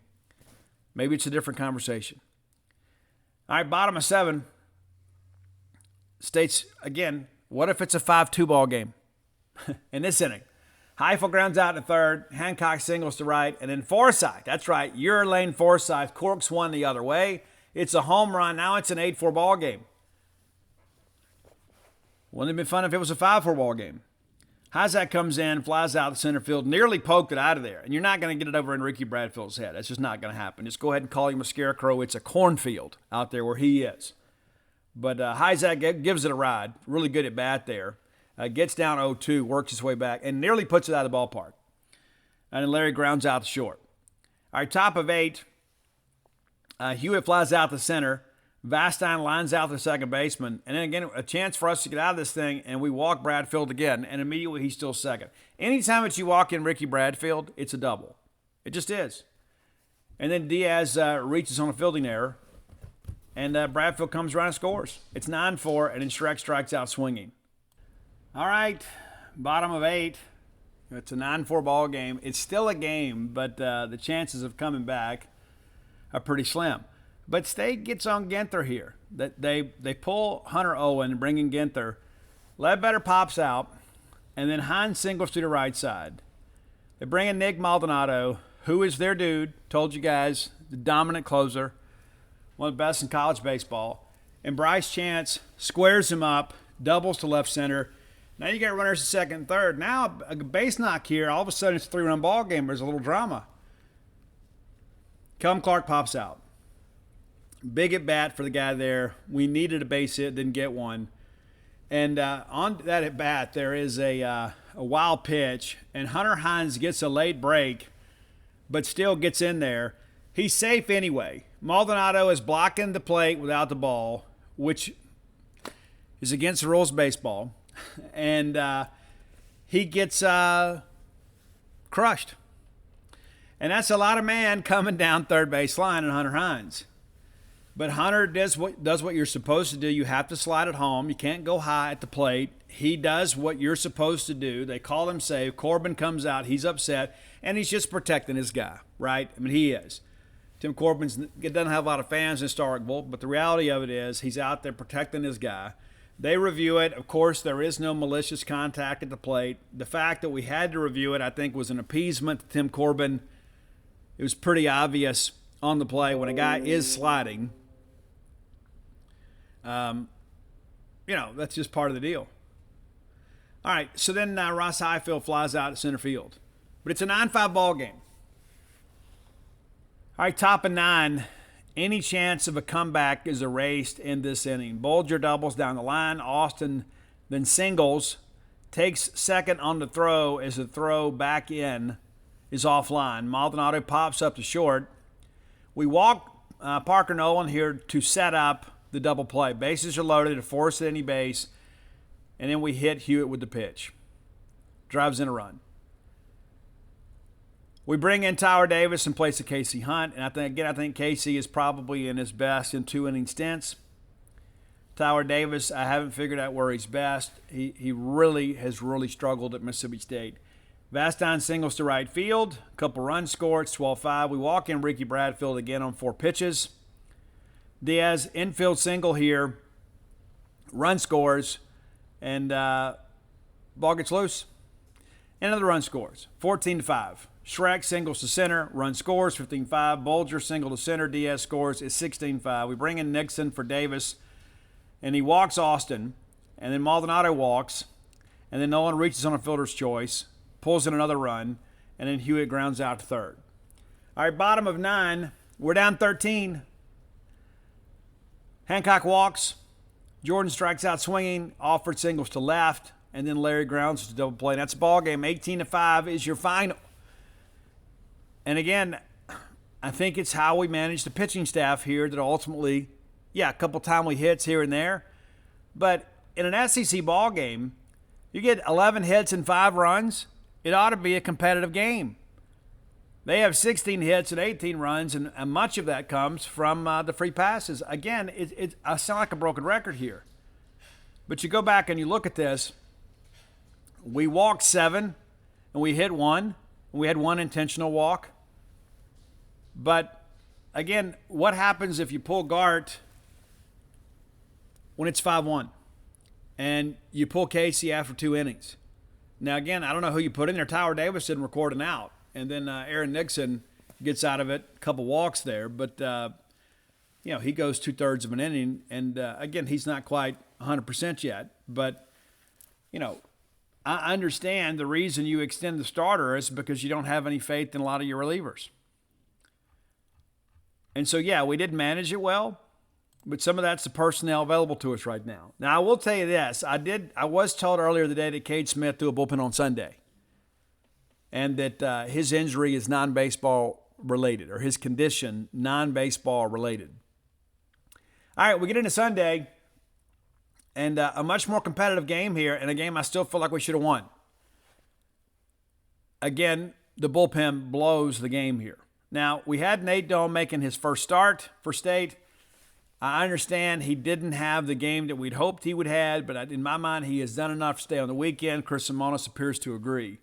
Maybe it's a different conversation. All right, bottom of 7. States, again, what if it's a 5-2 ball game in this inning? Heifel grounds out to third. Hancock singles to right. And then Forsythe, that's right, your lane Forsythe corks one the other way. It's a home run. Now it's an 8-4 ball game. Wouldn't it have been fun if it was a 5-4 ball game? Hizak comes in, flies out the center field, nearly poked it out of there. And you're not going to get it over in Ricky Bradfield's head. That's just not going to happen. Just go ahead and call him a scarecrow. It's a cornfield out there where he is. But Hizak gives it a ride. Really good at bat there. Gets down 0-2, works his way back, and nearly puts it out of the ballpark. And then Larry grounds out the short. All right, top of 8. Hewitt flies out the center. Vastine lines out the second baseman. And then again, a chance for us to get out of this thing, and we walk Bradfield again, and immediately he's still second. Anytime that you walk in Ricky Bradfield, it's a double. It just is. And then Diaz reaches on a fielding error, and Bradfield comes around and scores. It's 9-4, and then Shrek strikes out swinging. All right, bottom of 8. It's a 9-4 ball game. It's still a game, but the chances of coming back are pretty slim. But State gets on Ginther here. They pull Hunter Owen and bring in Ginther. Ledbetter pops out, and then Hines singles to the right side. They bring in Nick Maldonado, who is their dude. Told you guys, the dominant closer, one of the best in college baseball. And Bryce Chance squares him up, doubles to left center. Now you got runners at second and third. Now a base knock here. All of a sudden it's a 3-run ball game. There's a little drama. Kelvin Clark pops out. Big at bat for the guy there. We needed a base hit, didn't get one. And on that at bat, there is a wild pitch, and Hunter Hines gets a late break, but still gets in there. He's safe anyway. Maldonado is blocking the plate without the ball, which is against the rules of baseball. And he gets crushed. And that's a lot of man coming down third base line in Hunter Hines. But Hunter does what you're supposed to do. You have to slide it home. You can't go high at the plate. He does what you're supposed to do. They call him safe. Corbin comes out. He's upset. And he's just protecting his guy, right? I mean, he is. Tim Corbin doesn't have a lot of fans in Starkville, but the reality of it is he's out there protecting his guy. They review it. Of course, there is no malicious contact at the plate. The fact that we had to review it, I think, was an appeasement to Tim Corbin. It was pretty obvious on the play when a guy is sliding. That's just part of the deal. All right, so then Ross Highfield flies out at center field. But it's a 9-5 ball game. All right, top of 9. Any chance of a comeback is erased in this inning. Bolger doubles down the line. Austin then singles, takes second on the throw as the throw back in is offline. Maldonado pops up to short. We walk Parker Nolan here to set up the double play. Bases are loaded to force at any base, and then we hit Hewitt with the pitch. Drives in a run. We bring in Tyler Davis in place of Casey Hunt, and I think Casey is probably in his best in 2-inning stints. Tyler Davis, I haven't figured out where he's best. He really has struggled at Mississippi State. Vastine singles to right field, a couple runs scored, it's 12-5. We walk in Ricky Bradfield again on 4 pitches. Diaz, infield single here, run scores, and ball gets loose. Another run scores, 14-5. Schreck singles to center, run scores, 15-5. Bolger single to center, Diaz scores, it's 16-5. We bring in Nixon for Davis, and he walks Austin, and then Maldonado walks, and then Nolan reaches on a fielder's choice, pulls in another run, and then Hewitt grounds out to third. All right, bottom of 9, we're down 13. Hancock walks, Jordan strikes out swinging, Alford singles to left, and then Larry grounds to double play. That's a ball game. 18-5 is your final. And again, I think it's how we manage the pitching staff here that ultimately, a couple timely hits here and there. But in an SEC ball game, you get 11 hits and 5 runs, it ought to be a competitive game. They have 16 hits and 18 runs, and much of that comes from the free passes. Again, I sound like a broken record here. But you go back and you look at this. We walked 7, and we hit 1. And we had 1 intentional walk. But, again, what happens if you pull Gart when it's 5-1? And you pull Casey after 2 innings? Now, again, I don't know who you put in there. Tyler Davis didn't record an out. And then Aaron Nixon gets out of it, a couple walks there. But, he goes 2/3 of an inning. And, again, he's not quite 100% yet. But, I understand the reason you extend the starter is because you don't have any faith in a lot of your relievers. And so, we did manage it well. But some of that's the personnel available to us right now. Now, I will tell you this. I was told earlier today that Cade Smith threw a bullpen on Sunday. And that his injury is non-baseball related, or his condition non-baseball related. All right, we get into Sunday, and a much more competitive game here, and a game I still feel like we should have won. Again, the bullpen blows the game here. Now, we had Nate Dohm making his first start for State. I understand he didn't have the game that we'd hoped he would have, but in my mind, he has done enough to stay on the weekend. Chris Simonis appears to agree.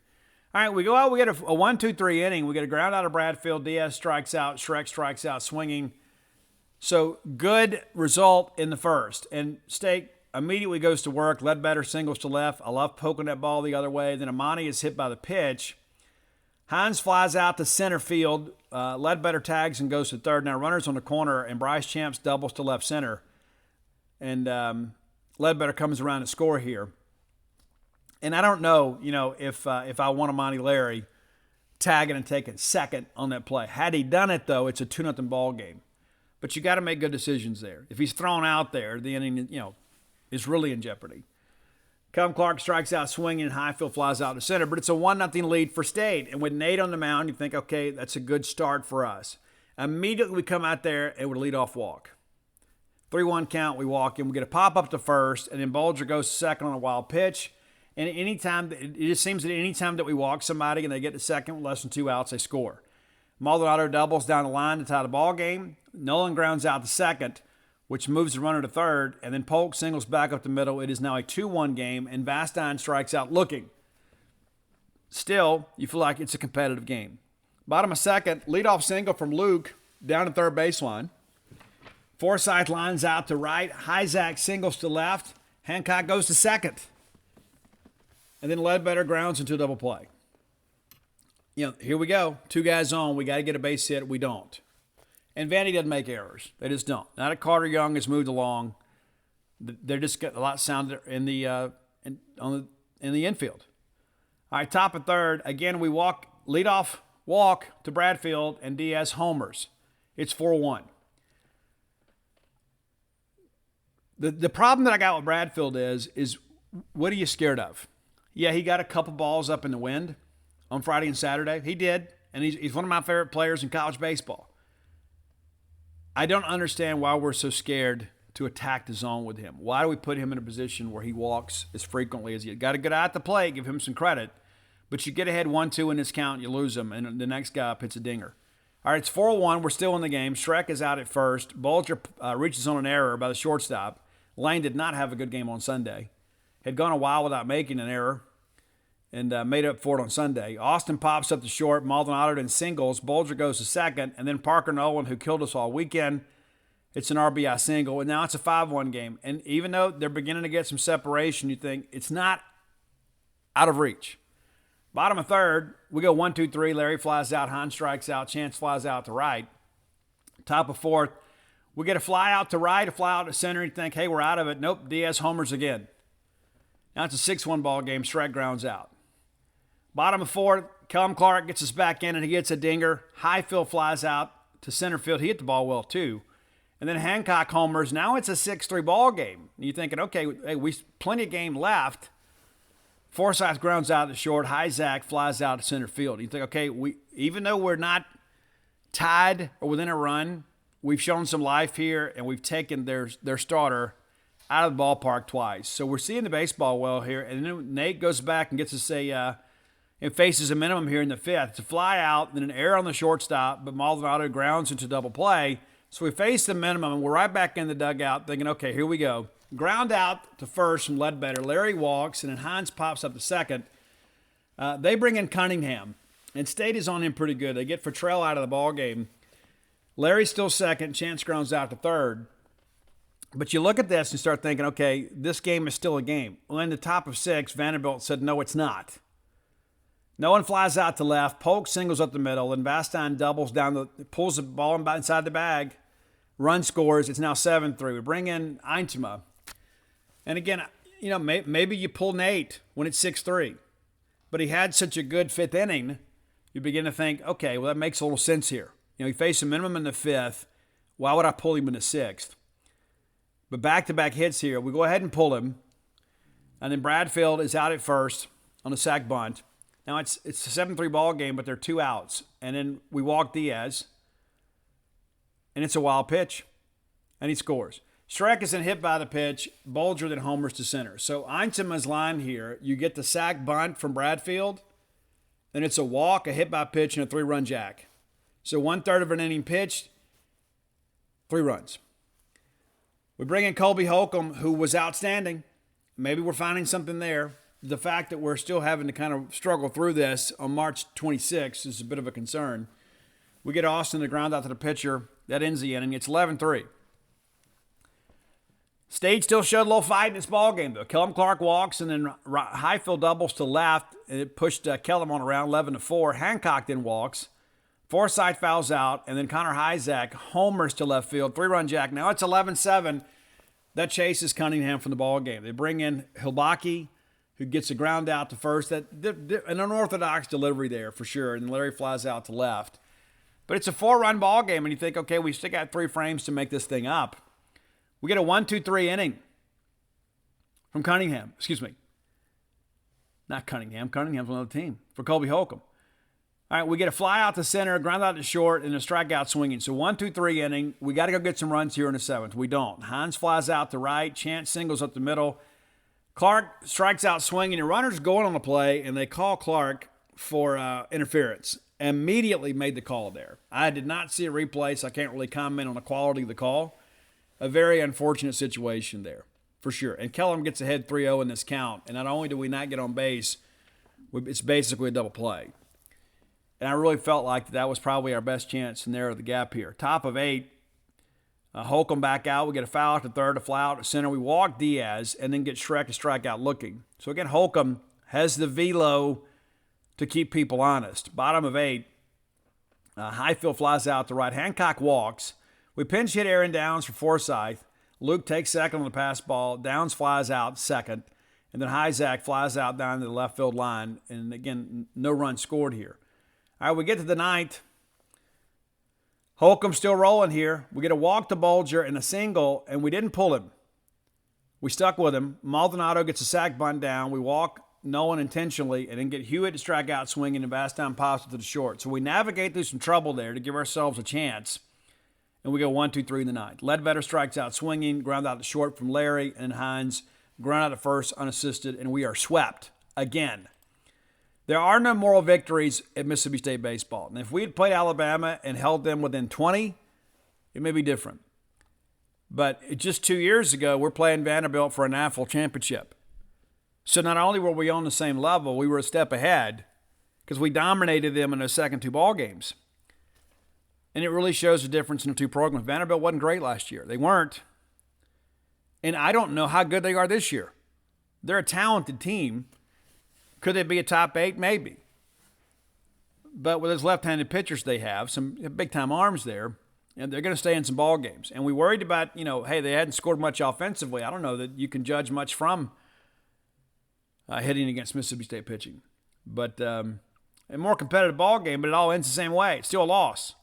All right, we go out. We get a 1-2-3 inning. We get a ground out of Bradfield. Diaz strikes out. Shrek strikes out swinging. So good result in the first. And State immediately goes to work. Ledbetter singles to left. I love poking that ball the other way. Then Amani is hit by the pitch. Hines flies out to center field. Ledbetter tags and goes to third. Now runners on the corner, and Bryce Champs doubles to left center. And Ledbetter comes around to score here. And I don't know, if I want Amani Larry tagging and taking second on that play. Had he done it, though, it's a 2-0 ball game. But you got to make good decisions there. If he's thrown out there, the inning, is really in jeopardy. Kelvin Clark strikes out swinging, and Highfield flies out to center. But it's a 1-0 lead for State. And with Nate on the mound, you think, okay, that's a good start for us. Immediately we come out there and we lead off walk. 3-1 count, we walk in. We get a pop-up to first, and then Bulger goes to second on a wild pitch. And it just seems that any time that we walk somebody and they get to second with less than 2 outs, they score. Maldonado doubles down the line to tie the ball game. Nolan grounds out to second, which moves the runner to third, and then Polk singles back up the middle. It is now a 2-1 game, and Vastine strikes out looking. Still, you feel like it's a competitive game. Bottom of second, leadoff single from Luke down to third baseline. Forsythe lines out to right. Hyzak singles to left. Hancock goes to second. And then Ledbetter grounds into a double play. Here we go. 2 guys on. We got to get a base hit. We don't. And Vandy doesn't make errors. They just don't. Now that Carter Young has moved along, they're just getting a lot sounder in the infield. All right, top of third. Again, we lead off walk to Bradfield, and Diaz homers. It's 4-1. The problem that I got with Bradfield is what are you scared of? Yeah, he got a couple balls up in the wind on Friday and Saturday. He did, and he's one of my favorite players in college baseball. I don't understand why we're so scared to attack the zone with him. Why do we put him in a position where he walks as frequently as he got a good eye at the plate, give him some credit, but you get ahead 1-2 in this count, you lose him, and the next guy up hits a dinger. All right, it's 4-1. We're still in the game. Shrek is out at first. Bulger reaches on an error by the shortstop. Lane did not have a good game on Sunday. Had gone a while without making an error and made up for it on Sunday. Austin pops up to short. Maldonado in singles. Bulger goes to second. And then Parker Nolan, who killed us all weekend, it's an RBI single. And now it's a 5-1 game. And even though they're beginning to get some separation, you think it's not out of reach. Bottom of third, we go 1-2-3. Larry flies out. Hahn strikes out. Chance flies out to right. Top of fourth, we get a fly out to right, a fly out to center. You think, hey, we're out of it. Nope, Diaz homers again. Now it's a 6-1 ball game. Shrek grounds out. Bottom of fourth, Kelvin Clark gets us back in, and he gets a dinger. Highfield flies out to center field. He hit the ball well, too. And then Hancock homers. Now it's a 6-3 ball game. And you're thinking, okay, hey, we plenty of game left. Forsythe grounds out to short. Hyzak flies out to center field. You think, okay, even though we're not tied or within a run, we've shown some life here, and we've taken their starter out of the ballpark twice. So we're seeing the baseball well here. And then Nate goes back and gets us and faces a minimum here in the fifth. It's a fly out, then an error on the shortstop, but Maldonado grounds into double play. So we face the minimum, and we're right back in the dugout thinking, okay, here we go. Ground out to first from Ledbetter. Larry walks, and then Hines pops up to second. They bring in Cunningham, and State is on him pretty good. They get Futrell out of the ball game. Larry's still second. Chance grounds out to third. But you look at this and start thinking, okay, this game is still a game. Well, in the top of 6, Vanderbilt said, no, it's not. No one flies out to left. Polk singles up the middle, and Vastine doubles down, pulls the ball inside the bag. Run scores. It's now 7-3. We bring in Eintema. And again, maybe you pull Nate when it's 6-3. But he had such a good fifth inning, you begin to think, okay, well, that makes a little sense here. He faced a minimum in the fifth. Why would I pull him in the sixth? But back-to-back hits here. We go ahead and pull him. And then Bradfield is out at first on a sac bunt. Now, it's a 7-3 ball game, but there are 2 outs. And then we walk Diaz. And it's a wild pitch. And he scores. Shrek isn't hit by the pitch. Bulger then homers to center. So Eintema's line here, you get the sac bunt from Bradfield. Then it's a walk, a hit by pitch, and a 3-run jack. So 1/3 of an inning pitched, 3 runs. We bring in Colby Holcomb, who was outstanding. Maybe we're finding something there. The fact that we're still having to kind of struggle through this on March 26th is a bit of a concern. We get Austin to ground out to the pitcher. That ends the inning. It's 11-3. State still showed a little fight in this ballgame, though. Kellum Clark walks, and then Highfield doubles to left, and it pushed Kellum on around 11-4. Hancock then walks. Forsythe fouls out, and then Connor Hyzak homers to left field. 3-run jack. Now it's 11-7. That chases Cunningham from the ballgame. They bring in Hilbaki, who gets a ground out to first. An unorthodox delivery there for sure, and Larry flies out to left. But it's a 4-run ballgame, and you think, okay, we still got 3 frames to make this thing up. We get a 1-2-3 inning from Cunningham. Excuse me. Not Cunningham. Cunningham's on another team. For Colby Holcomb. All right, we get a fly out to center, ground out to short, and a strikeout swinging. So 1-2-3 inning. We got to go get some runs here in the 7th. We don't. Hines flies out to right. Chance singles up the middle. Clark strikes out swinging. The runner's going on the play, and they call Clark for interference. Immediately made the call there. I did not see a replay, so I can't really comment on the quality of the call. A very unfortunate situation there, for sure. And Kellum gets ahead 3-0 in this count. And not only do we not get on base, it's basically a double play. And I really felt like that was probably our best chance to narrow the gap here. Top of 8, Holcomb back out. We get a foul to third, a fly out to center. We walk Diaz and then get Schreck to strike out looking. So again, Holcomb has the velo to keep people honest. Bottom of 8, Highfield flies out to right. Hancock walks. We pinch hit Aaron Downs for Forsythe. Luke takes second on the pass ball. Downs flies out second. And then Hyzak flies out down to the left field line. And again, no run scored here. All right, we get to the 9th. Holcomb still rolling here. We get a walk to Bulger and a single, and we didn't pull him. We stuck with him. Maldonado gets a sac bunt down. We walk Nolan intentionally and then get Hewitt to strike out swinging and Vaston pops it to the short. So we navigate through some trouble there to give ourselves a chance. And we go 1-2-3 in the 9th. Ledbetter strikes out swinging, ground out to short from Larry, and Hines ground out at first unassisted, and we are swept again. There are no moral victories at Mississippi State baseball. And if we had played Alabama and held them within 20, it may be different. But just 2 years ago, we're playing Vanderbilt for a national championship. So not only were we on the same level, we were a step ahead because we dominated them in those second 2 ball games. And it really shows the difference in the 2 programs. Vanderbilt wasn't great last year. They weren't. And I don't know how good they are this year. They're a talented team. Could they be a top 8? Maybe. But with those left-handed pitchers they have, some big-time arms there, and they're going to stay in some ball games. And we worried about, hey, they hadn't scored much offensively. I don't know that you can judge much from hitting against Mississippi State pitching. But a more competitive ball game, but it all ends the same way. It's still a loss.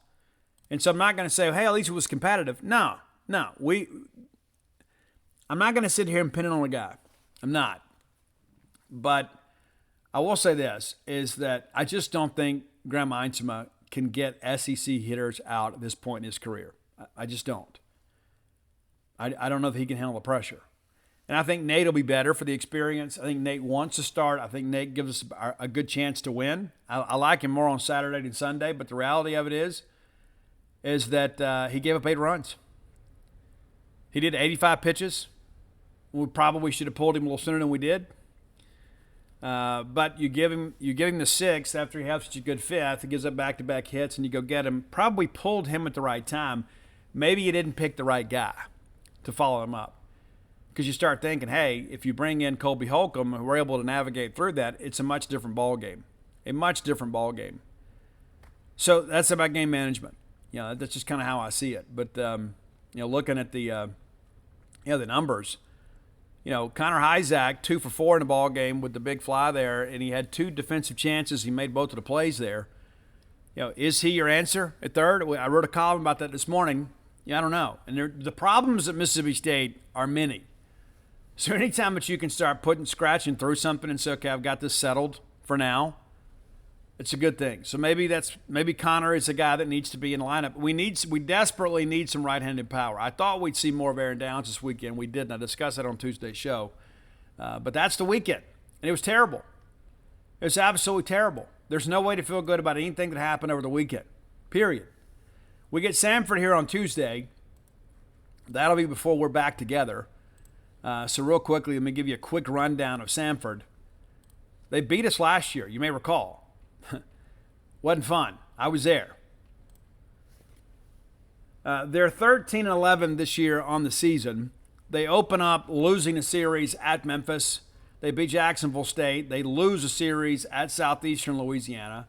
And so I'm not going to say, hey, at least it was competitive. No. I'm not going to sit here and pin it on a guy. I'm not. But I will say this, is that I just don't think Graham Einsema can get SEC hitters out at this point in his career. I just don't. I don't know if he can handle the pressure. And I think Nate will be better for the experience. I think Nate wants to start. I think Nate gives us a good chance to win. I like him more on Saturday than Sunday, but the reality of it is that he gave up 8 runs. He did 85 pitches. We probably should have pulled him a little sooner than we did. But you give him the 6th after he has such a good 5th. He gives up back-to-back hits, and you go get him. Probably pulled him at the right time. Maybe you didn't pick the right guy to follow him up. Because you start thinking, hey, if you bring in Colby Holcomb and we're able to navigate through that, it's a much different ball game. A much different ball game. So that's about game management. That's just kind of how I see it. But, looking at the numbers, Connor Hyzak, 2 for 4 in the ball game with the big fly there, and he had 2 defensive chances. He made both of the plays there. Is he your answer at third? I wrote a column about that this morning. I don't know. And the problems at Mississippi State are many. So anytime that you can start scratching through something and say, okay, I've got this settled for now, it's a good thing. So maybe Connor is a guy that needs to be in the lineup. We desperately need some right-handed power. I thought we'd see more of Aaron Downs this weekend. We didn't. I discussed that on Tuesday's show. But that's the weekend. And it was terrible. It was absolutely terrible. There's no way to feel good about anything that happened over the weekend. Period. We get Samford here on Tuesday. That'll be before we're back together. So real quickly, let me give you a quick rundown of Samford. They beat us last year, you may recall. Wasn't fun. I was there. They're 13-11 this year on the season. They open up losing a series at Memphis. They beat Jacksonville State. They lose a series at Southeastern Louisiana.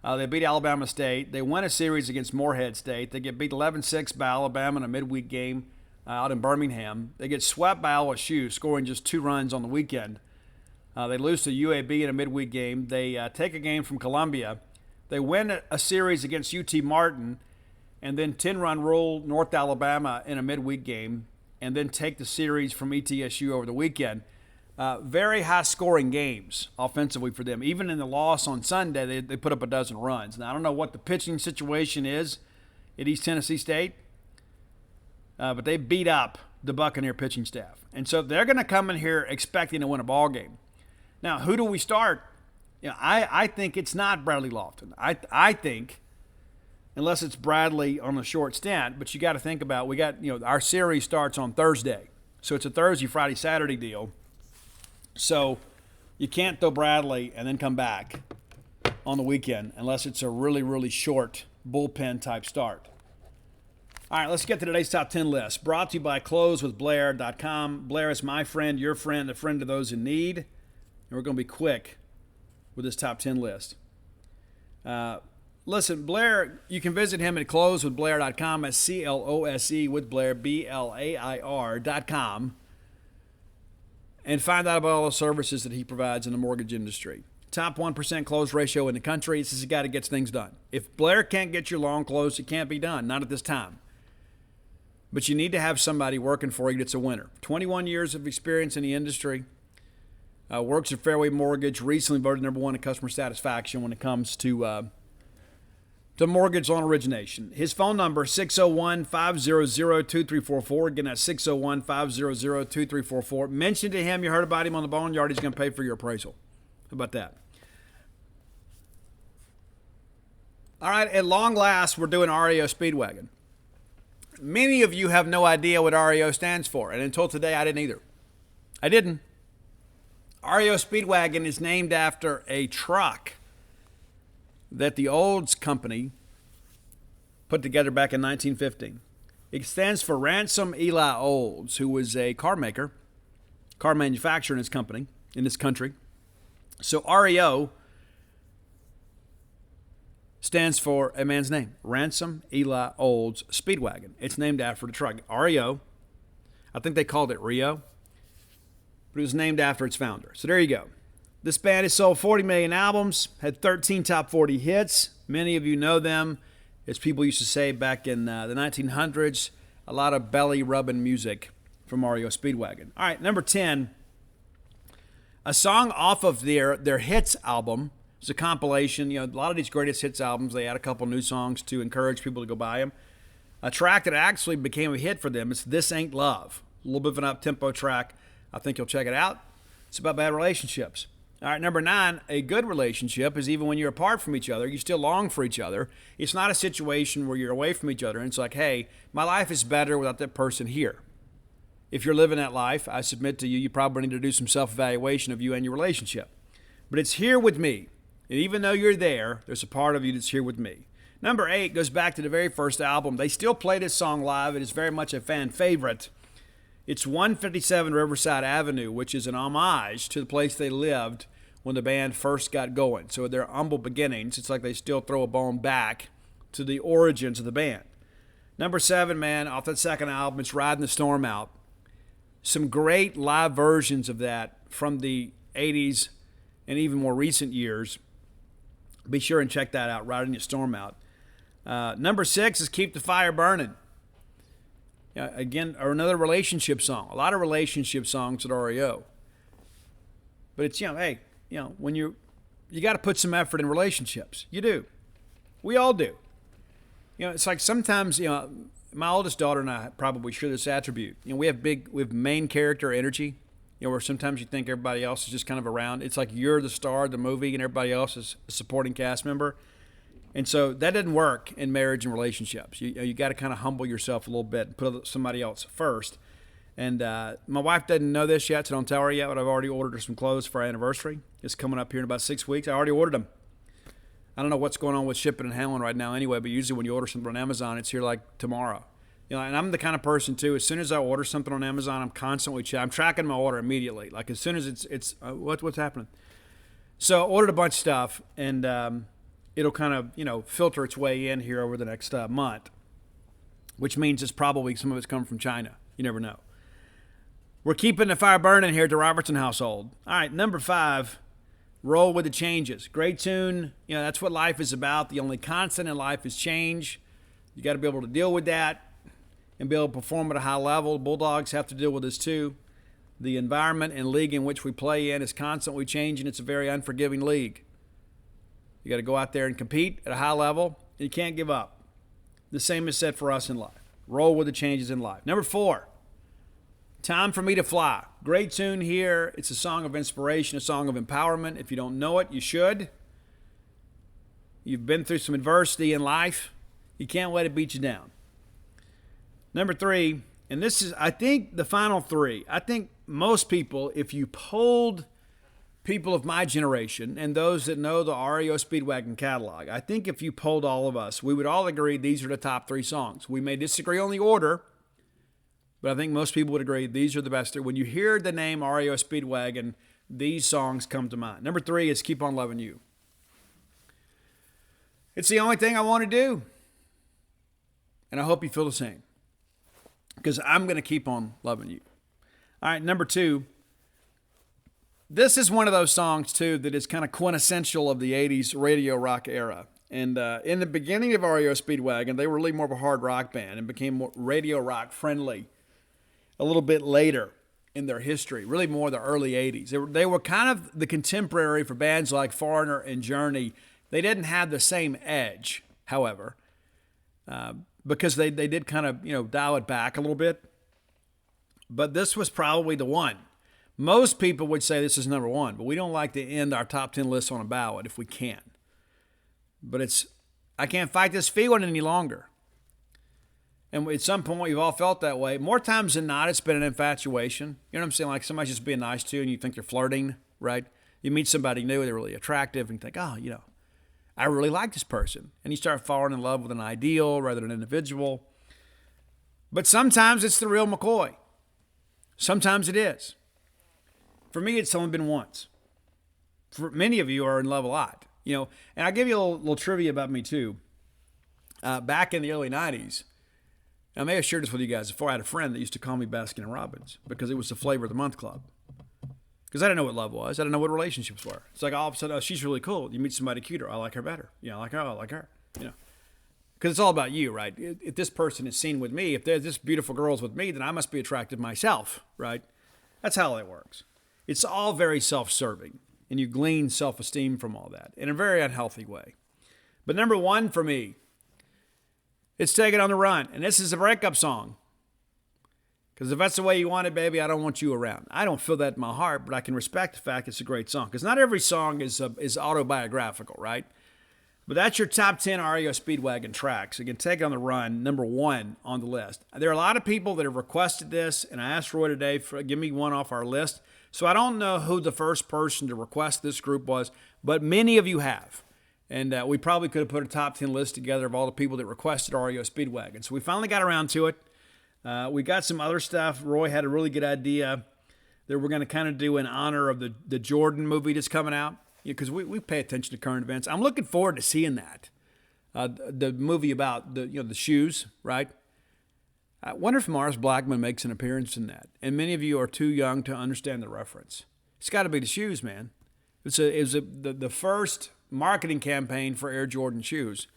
They beat Alabama State. They win a series against Morehead State. They get beat 11-6 by Alabama in a midweek game out in Birmingham. They get swept by LSU, scoring just 2 runs on the weekend. They lose to UAB in a midweek game. They take a game from Columbia. They win a series against UT Martin, and then 10-run rule North Alabama in a midweek game, and then take the series from ETSU over the weekend. Very high-scoring games offensively for them. Even in the loss on Sunday, they put up a dozen runs. Now, I don't know what the pitching situation is at East Tennessee State, but they beat up the Buccaneer pitching staff. And so they're going to come in here expecting to win a ball game. Now, who do we start? I think it's not Bradley Lofton. I think, unless it's Bradley on a short stint, but you got to think about, our series starts on Thursday. So it's a Thursday, Friday, Saturday deal. So you can't throw Bradley and then come back on the weekend unless it's a really, really short bullpen type start. All right, let's get to today's top 10 list. Brought to you by closewithblair.com. Blair is my friend, your friend, a friend to those in need. And we're going to be quick with this top 10 list. Listen, Blair, you can visit him at closewithblair.com. That's C-L-O-S-E with Blair, B-L-A-I-R.com. And find out about all the services that he provides in the mortgage industry. Top 1% close ratio in the country. This is a guy that gets things done. If Blair can't get your loan closed, it can't be done. Not at this time. But you need to have somebody working for you that's a winner. 21 years of experience in the industry. Works at Fairway Mortgage. Recently voted number 1 in customer satisfaction when it comes to mortgage loan origination. His phone number, 601-500-2344. Again, that's 601-500-2344. Mention to him you heard about him on the Boneyard. He's going to pay for your appraisal. How about that? All right, at long last, we're doing REO Speedwagon. Many of you have no idea what REO stands for, and until today, I didn't either. I didn't. REO Speedwagon is named after a truck that the Olds Company put together back in 1915. It stands for Ransom Eli Olds, who was a car maker, car manufacturer in his company, in this country. So REO stands for a man's name, Ransom Eli Olds Speedwagon. It's named after the truck. REO, I think they called it Rio, but it was named after its founder. So there you go. This band has sold 40 million albums, had 13 top 40 hits. Many of you know them. As people used to say back in the 1900s, a lot of belly-rubbing music from REO Speedwagon. All right, number 10, a song off of their hits album. It's a compilation. A lot of these greatest hits albums, they add a couple new songs to encourage people to go buy them. A track that actually became a hit for them is This Ain't Love. A little bit of an up-tempo track. I think you'll check it out. It's about bad relationships. All right, number 9, a good relationship is even when you're apart from each other, you still long for each other. It's not a situation where you're away from each other and it's like, hey, my life is better without that person here. If you're living that life, I submit to you, you probably need to do some self-evaluation of you and your relationship. But it's here with me. And even though you're there, there's a part of you that's here with me. Number 8 goes back to the very first album. They still play this song live. It is very much a fan favorite. It's 157 Riverside Avenue, which is an homage to the place they lived when the band first got going. So their humble beginnings, it's like they still throw a bone back to the origins of the band. Number 7, man, off that second album, it's Riding the Storm Out. Some great live versions of that from the 80s and even more recent years. Be sure and check that out, Riding the Storm Out. Number 6 is Keep the Fire Burning. Again, or another relationship song. A lot of relationship songs at REO. But it's, hey, when you got to put some effort in relationships. You do. We all do. It's like sometimes, my oldest daughter and I probably share this attribute. We have main character energy, where sometimes you think everybody else is just kind of around. It's like you're the star of the movie and everybody else is a supporting cast member. And so that doesn't work in marriage and relationships. You got to kind of humble yourself a little bit and put somebody else first. And my wife doesn't know this yet, so don't tell her yet, but I've already ordered her some clothes for our anniversary. It's coming up here in about 6 weeks. I already ordered them. I don't know what's going on with shipping and handling right now anyway, but usually when you order something on Amazon, it's here like tomorrow. And I'm the kind of person too, as soon as I order something on Amazon, I'm constantly I'm tracking my order immediately. Like as soon as it's what's happening? So I ordered a bunch of stuff, and it'll kind of, filter its way in here over the next month, which means it's probably some of it's coming from China. You never know. We're keeping the fire burning here at the Robertson household. All right, number 5, roll with the changes. Great tune. That's what life is about. The only constant in life is change. You got to be able to deal with that and be able to perform at a high level. Bulldogs have to deal with this too. The environment and league in which we play in is constantly changing. It's a very unforgiving league. You got to go out there and compete at a high level. You can't give up. The same is said for us in life. Roll with the changes in life. Number 4, Time for Me to Fly. Great tune here. It's a song of inspiration, a song of empowerment. If you don't know it, you should. You've been through some adversity in life. You can't let it beat you down. Number 3, and this is, I think, the final 3. I think most people, if you polled people of my generation and those that know the REO Speedwagon catalog, I think if you polled all of us, we would all agree these are the top 3 songs. We may disagree on the order, but I think most people would agree these are the best 3. When you hear the name REO Speedwagon, these songs come to mind. Number 3 is Keep On Loving You. It's the only thing I want to do. And I hope you feel the same, because I'm going to keep on loving you. All right, number 2. This is one of those songs, too, that is kind of quintessential of the 80s radio rock era. And in the beginning of REO Speedwagon, they were really more of a hard rock band and became more radio rock friendly a little bit later in their history, really more the early 80s. They were kind of the contemporary for bands like Foreigner and Journey. They didn't have the same edge, however, because they did kind of, dial it back a little bit. But this was probably the one. Most people would say this is number 1, but we don't like to end our top 10 lists on a ballad if we can. But I can't fight this feeling any longer. And at some point, we've all felt that way. More times than not, it's been an infatuation. You know what I'm saying? Like somebody's just being nice to you and you think they're flirting, right? You meet somebody new, they're really attractive, and you think, oh, I really like this person. And you start falling in love with an ideal rather than an individual. But sometimes it's the real McCoy. Sometimes it is. For me, it's only been once. For many of you are in love a lot, and I'll give you a little trivia about me too. Back in the early 90s, I may have shared this with you guys before. I had a friend that used to call me Baskin & Robbins because it was the flavor of the month club. Because I didn't know what love was. I didn't know what relationships were. It's like all of a sudden, oh, she's really cool. You meet somebody cuter. I like her better. I like her. I like her. Because it's all about you, right? If this person is seen with me, if there's this beautiful girl's with me, then I must be attracted myself, right? That's how it works. It's all very self-serving, and you glean self-esteem from all that in a very unhealthy way. But number 1 for me, it's Take It on the Run, and this is a breakup song. Because if that's the way you want it, baby, I don't want you around. I don't feel that in my heart, but I can respect the fact it's a great song. Because not every song is autobiographical, right? But that's your top 10 REO Speedwagon tracks. Again, Take It on the Run, number 1 on the list. There are a lot of people that have requested this, and I asked Roy today, give me one off our list. So I don't know who the first person to request this group was, but many of you have. And we probably could have put a top 10 list together of all the people that requested REO Speedwagon. So we finally got around to it. We got some other stuff. Roy had a really good idea that we're going to kind of do in honor of the Jordan movie that's coming out. Because we pay attention to current events. I'm looking forward to seeing that. The movie about the shoes, right? I wonder if Mars Blackman makes an appearance in that. And many of you are too young to understand the reference. It's got to be the shoes, man. It was the first marketing campaign for Air Jordan shoes.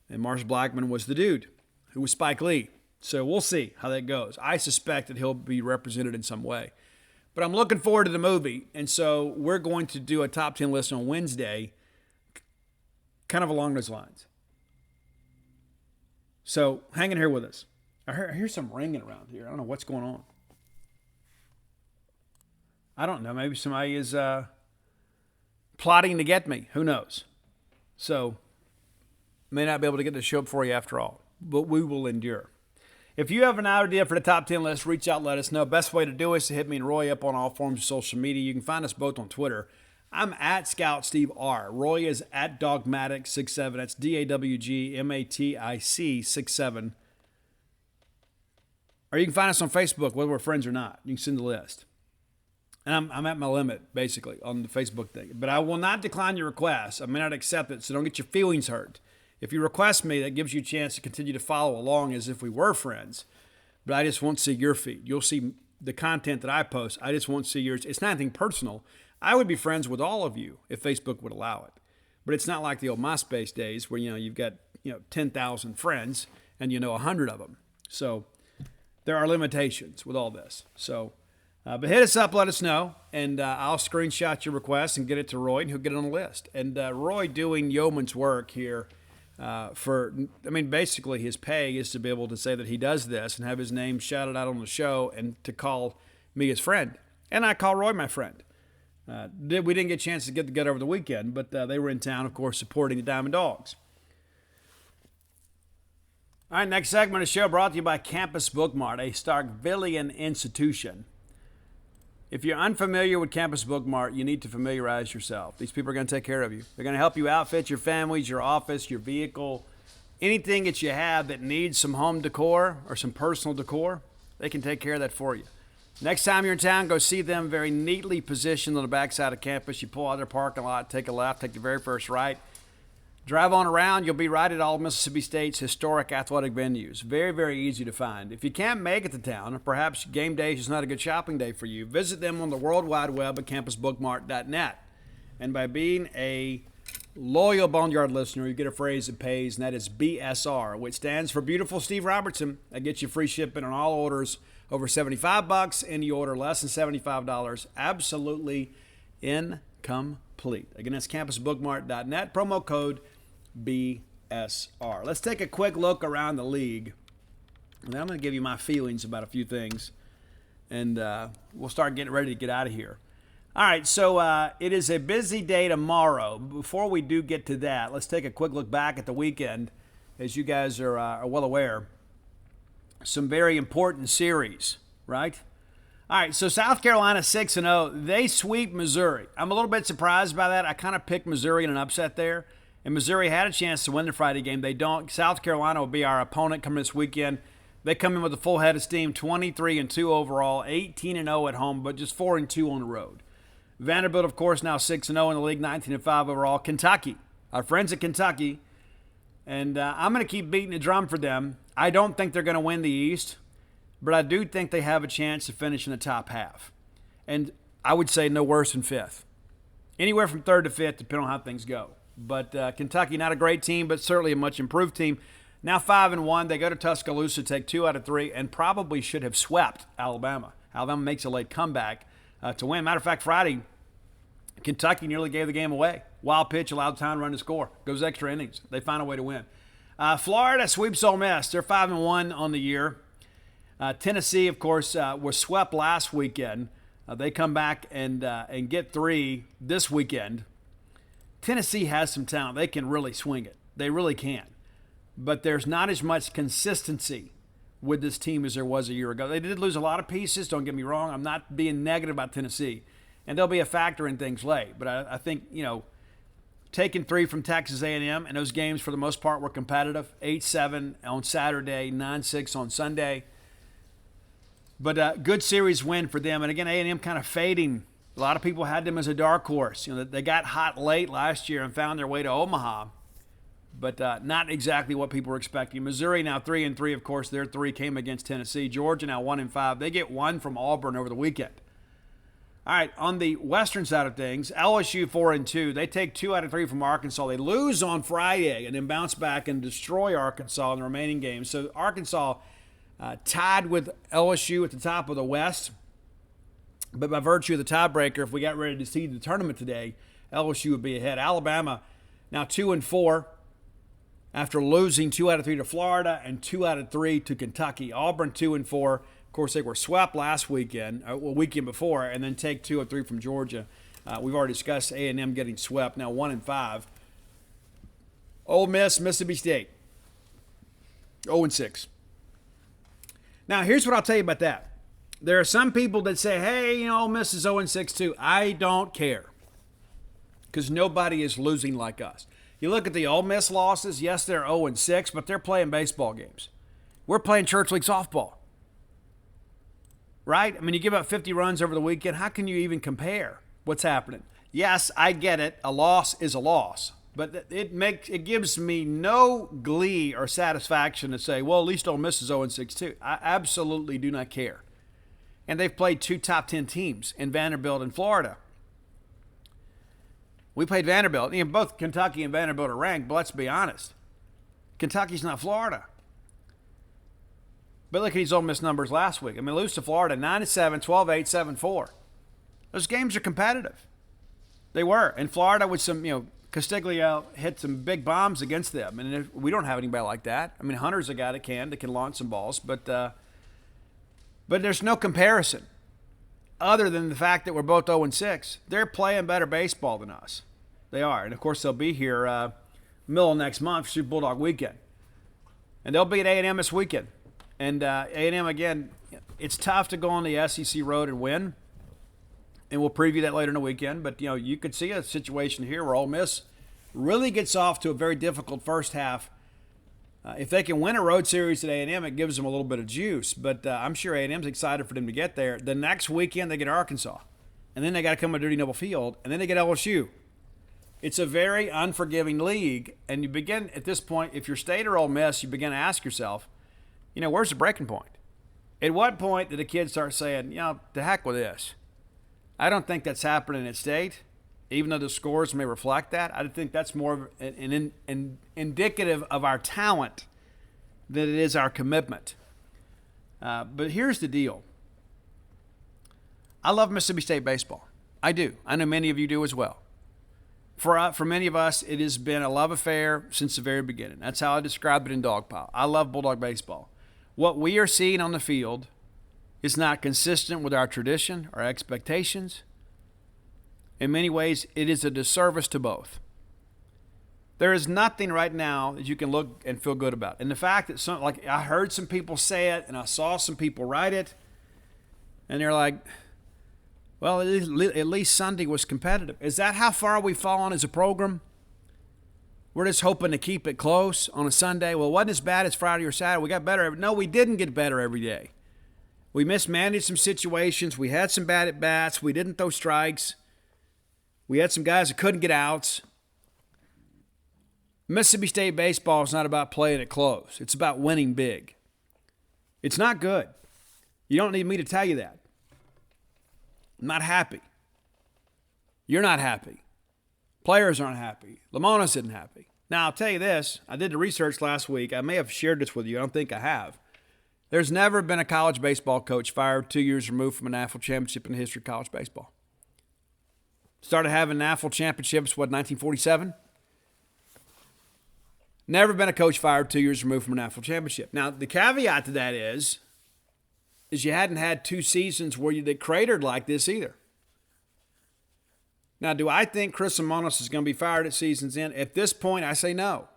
And Mars Blackman was the dude who was Spike Lee. So we'll see how that goes. I suspect that he'll be represented in some way. But I'm looking forward to the movie. And so we're going to do a top 10 list on Wednesday, kind of along those lines. So hang in here with us. I hear some ringing around here. I don't know what's going on. I don't know. Maybe somebody is plotting to get me. Who knows? So May not be able to get the show up for you after all, but we will endure. If you have an idea for the top 10 list, reach out, let us know. Best way to do it is to hit me and Roy up on all forms of social media. You can find us both on Twitter. I'm at Scout Steve R. Roy is at Dogmatic67. That's DAWGMATIC 67. Or you can find us on Facebook, whether we're friends or not. You can send the list. And I'm at my limit, basically, on the Facebook thing. But I will not decline your request. I may not accept it, so don't get your feelings hurt. If you request me, that gives you a chance to continue to follow along as if we were friends. But I just won't see your feed. You'll see the content that I post. I just won't see yours. It's not anything personal. I would be friends with all of you if Facebook would allow it. But it's not like the old MySpace days where, you've got, 10,000 friends and 100 of them. So there are limitations with all this. So, but hit us up, let us know, and I'll screenshot your request and get it to Roy, and he'll get it on the list. And Roy doing yeoman's work here basically his pay is to be able to say that he does this and have his name shouted out on the show and to call me his friend. And I call Roy my friend. We didn't get a chance to get together over the weekend, but they were in town, of course, supporting the Diamond Dogs. All right, next segment of the show brought to you by Campus Bookmart, a Starkvillian institution. If you're unfamiliar with Campus Bookmart, you need to familiarize yourself. These people are going to take care of you. They're going to help you outfit your families, your office, your vehicle, anything that you have that needs some home decor or some personal decor. They can take care of that for you. Next time you're in town, go see them very neatly positioned on the backside of campus. You pull out of their parking lot, take a left, take the very first right. Drive on around, you'll be right at all Mississippi State's historic athletic venues. Very, very easy to find. If you can't make it to town, or perhaps game day is not a good shopping day for you, visit them on the World Wide Web at campusbookmart.net. And by being a loyal Boneyard listener, you get a phrase that pays, and that is BSR, which stands for Beautiful Steve Robertson. That gets you free shipping on all orders over $75, and you order less than $75, absolutely incomplete. Again, that's campusbookmart.net, promo code BSR. Let's take a quick look around the league, and then I'm going to give you my feelings about a few things, and we'll start getting ready to get out of here. All right, so it is a busy day tomorrow. Before we do get to that, let's take a quick look back at the weekend. As you guys are well aware, some very important series, right? All right, so South Carolina 6-0. They sweep Missouri. I'm a little bit surprised by that. I kind of picked Missouri in an upset there, and Missouri had a chance to win the Friday game. They don't. South Carolina will be our opponent coming this weekend. They come in with a full head of steam, 23-2 overall, 18-0 at home, but just 4-2 on the road. Vanderbilt, of course, now 6-0 in the league, 19-5 overall. Kentucky, our friends at Kentucky, and I'm going to keep beating the drum for them. I don't think they're going to win the East, but I do think they have a chance to finish in the top half. And I would say no worse than fifth. Anywhere from third to fifth, depending on how things go. But Kentucky, not a great team, but certainly a much improved team. Now 5-1. They go to Tuscaloosa, take 2 out of 3, and probably should have swept Alabama. Alabama makes a late comeback to win. Matter of fact, Friday, Kentucky nearly gave the game away. Wild pitch, allowed time to run to score. Goes extra innings. They find a way to win. Florida sweeps Ole Miss. They're 5-1 on the year. Tennessee, of course, was swept last weekend. They come back and get 3 this weekend. Tennessee has some talent. They can really swing it. They really can. But there's not as much consistency with this team as there was a year ago. They did lose a lot of pieces, don't get me wrong. I'm not being negative about Tennessee. And they'll be a factor in things late. But I think, taking 3 from Texas A&M, and those games for the most part were competitive. 8-7 on Saturday, 9-6 on Sunday. But good series win for them. And again, A&M kind of fading. A lot of people had them as a dark horse. They got hot late last year and found their way to Omaha. But not exactly what people were expecting. Missouri now 3-3, of course. Their 3 came against Tennessee. Georgia now 1-5. They get 1 from Auburn over the weekend. All right, on the western side of things, LSU 4-2. They take 2 out of 3 from Arkansas. They lose on Friday and then bounce back and destroy Arkansas in the remaining games. So Arkansas tied with LSU at the top of the West. But by virtue of the tiebreaker, if we got ready to see the tournament today, LSU would be ahead. Alabama now 2-4 after losing 2 out of 3 to Florida and 2 out of 3 to Kentucky. Auburn 2-4. Of course, they were swept last weekend, weekend before, and then take 2 of 3 from Georgia. We've already discussed A&M getting swept, now 1-5. Ole Miss, Mississippi State. 0-6. Now, here's what I'll tell you about that. There are some people that say, hey, Ole Miss is 0-6 too. I don't care, because nobody is losing like us. You look at the Ole Miss losses, yes, they're 0-6, but they're playing baseball games. We're playing church league softball, right? I mean, you give up 50 runs over the weekend. How can you even compare what's happening? Yes, I get it. A loss is a loss. But it gives me no glee or satisfaction to say, well, at least Ole Miss is 0-6 too. I absolutely do not care. And they've played 2 top 10 teams in Vanderbilt and Florida. We played Vanderbilt. Both Kentucky and Vanderbilt are ranked, but let's be honest. Kentucky's not Florida. But look at these Ole Miss numbers last week. I mean, lose to Florida 9-7, 12-8, 7-4. Those games are competitive. They were. And Florida with some, Castiglio hit some big bombs against them, and we don't have anybody like that. I mean, Hunter's a guy that can launch some balls, but there's no comparison other than the fact that we're both 0-6. They're playing better baseball than us. They are, and of course they'll be here middle of next month, Super Bulldog weekend, and they'll be at A&M this weekend. And A&M again, it's tough to go on the SEC road and win. And we'll preview that later in the weekend. But, you could see a situation here where Ole Miss really gets off to a very difficult first half. If they can win a road series at A&M, it gives them a little bit of juice. But I'm sure A&M's excited for them to get there. The next weekend, they get Arkansas. And then they got to come to Duty Noble Field. And then they get LSU. It's a very unforgiving league. And you begin, at this point, if you're State or Ole Miss, you begin to ask yourself, where's the breaking point? At what point did the kids start saying, the heck with this? I don't think that's happening at State, even though the scores may reflect that. I think that's more an indicative of our talent than it is our commitment. But here's the deal. I love Mississippi State baseball. I do. I know many of you do as well. For many of us, it has been a love affair since the very beginning. That's how I describe it in Dogpile. I love Bulldog baseball. What we are seeing on the field is not consistent with our tradition, our expectations. In many ways, it is a disservice to both. There is nothing right now that you can look and feel good about. And the fact that I heard some people say it and I saw some people write it, and they're like, well, at least Sunday was competitive. Is that how far we've fallen as a program? We're just hoping to keep it close on a Sunday. Well, it wasn't as bad as Friday or Saturday. We got better. No, we didn't get better every day. We mismanaged some situations. We had some bad at-bats. We didn't throw strikes. We had some guys that couldn't get outs. Mississippi State baseball is not about playing it close. It's about winning big. It's not good. You don't need me to tell you that. I'm not happy. You're not happy. Players aren't happy. Lamona's isn't happy. Now, I'll tell you this. I did the research last week. I may have shared this with you. I don't think I have. There's never been a college baseball coach fired 2 years removed from a national championship in the history of college baseball. Started having national championships, 1947? Never been a coach fired 2 years removed from a national championship. Now, the caveat to that is you hadn't had 2 seasons where they cratered like this either. Now, do I think Chris Lemonis is going to be fired at season's end? At this point, I say no.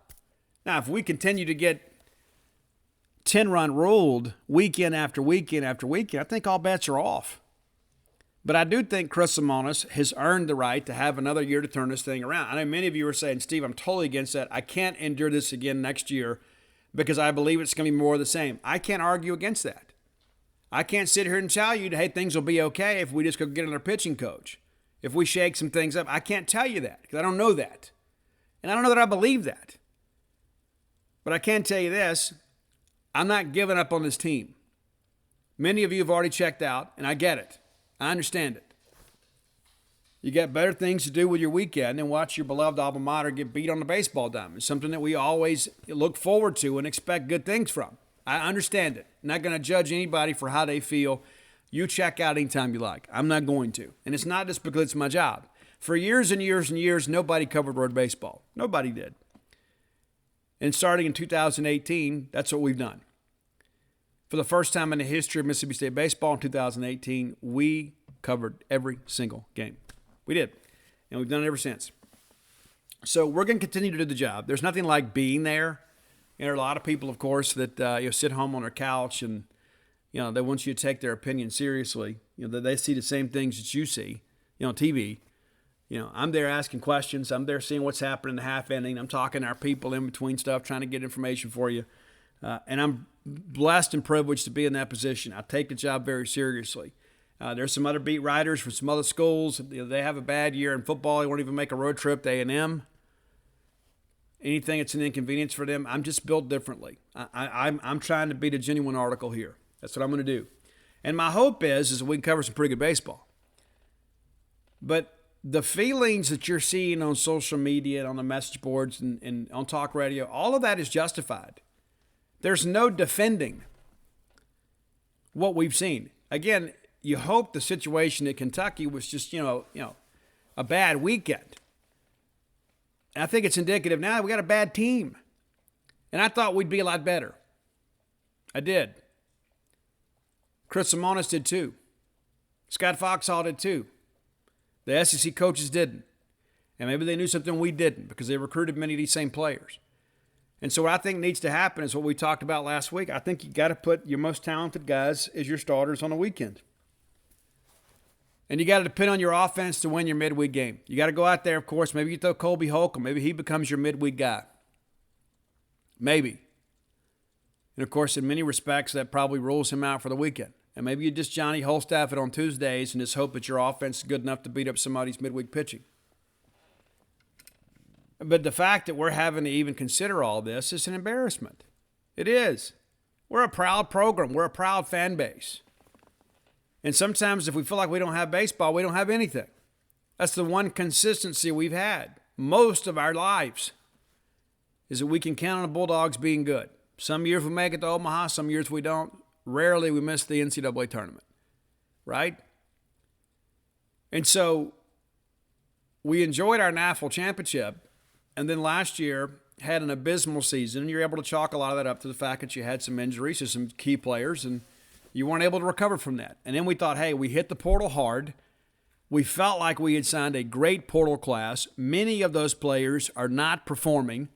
Now, if we continue to get 10-run ruled weekend after weekend after weekend, I think all bets are off. But I do think Chris Lemonis has earned the right to have another year to turn this thing around. I know many of you are saying, Steve, I'm totally against that. I can't endure this again next year because I believe it's going to be more of the same. I can't argue against that. I can't sit here and tell you, hey, things will be okay if we just go get another pitching coach. If we shake some things up, I can't tell you that because I don't know that. And I don't know that I believe that. But I can tell you this, I'm not giving up on this team. Many of you have already checked out, and I get it. I understand it. You got better things to do with your weekend than watch your beloved alma mater get beat on the baseball diamond. It's something that we always look forward to and expect good things from. I understand it. I'm not going to judge anybody for how they feel. You check out anytime you like. I'm not going to. And it's not just because it's my job. For years and years and years, nobody covered road baseball. Nobody did. And starting in 2018, that's what we've done. For the first time in the history of Mississippi State baseball in 2018, we covered every single game. We did. And we've done it ever since. So we're going to continue to do the job. There's nothing like being there. And there are a lot of people, of course, that sit home on their couch and they want you to take their opinion seriously. That they see the same things that you see, on TV. I'm there asking questions. I'm there seeing what's happening in the half inning. I'm talking to our people in between stuff, trying to get information for you. And I'm blessed and privileged to be in that position. I take the job very seriously. There's some other beat writers from some other schools. They have a bad year in football. They won't even make a road trip to A&M. Anything that's an inconvenience for them, I'm just built differently. I'm trying to be the genuine article here. That's what I'm going to do. And my hope is that we can cover some pretty good baseball. But the feelings that you're seeing on social media and on the message boards and on talk radio, all of that is justified. There's no defending what we've seen. Again, you hope the situation at Kentucky was just, a bad weekend. And I think it's indicative now we got a bad team. And I thought we'd be a lot better. I did. Chris Simonis did too. Scott Foxhall did too. The SEC coaches didn't. And maybe they knew something we didn't because they recruited many of these same players. And so what I think needs to happen is what we talked about last week. I think you got to put your most talented guys as your starters on the weekend. And you got to depend on your offense to win your midweek game. You got to go out there, of course. Maybe you throw Colby Holcomb. Maybe he becomes your midweek guy. Maybe. And, of course, in many respects, that probably rules him out for the weekend. And maybe you just Johnny Holstaff it on Tuesdays and just hope that your offense is good enough to beat up somebody's midweek pitching. But the fact that we're having to even consider all this is an embarrassment. It is. We're a proud program. We're a proud fan base. And sometimes if we feel like we don't have baseball, we don't have anything. That's the one consistency we've had most of our lives, is that we can count on the Bulldogs being good. Some years we make it to Omaha, some years we don't. Rarely we miss the NCAA tournament, right? And so we enjoyed our NAFL championship, and then last year had an abysmal season, and you're able to chalk a lot of that up to the fact that you had some injuries to some key players, and you weren't able to recover from that. And then we thought, hey, we hit the portal hard. We felt like we had signed a great portal class. Many of those players are not performing.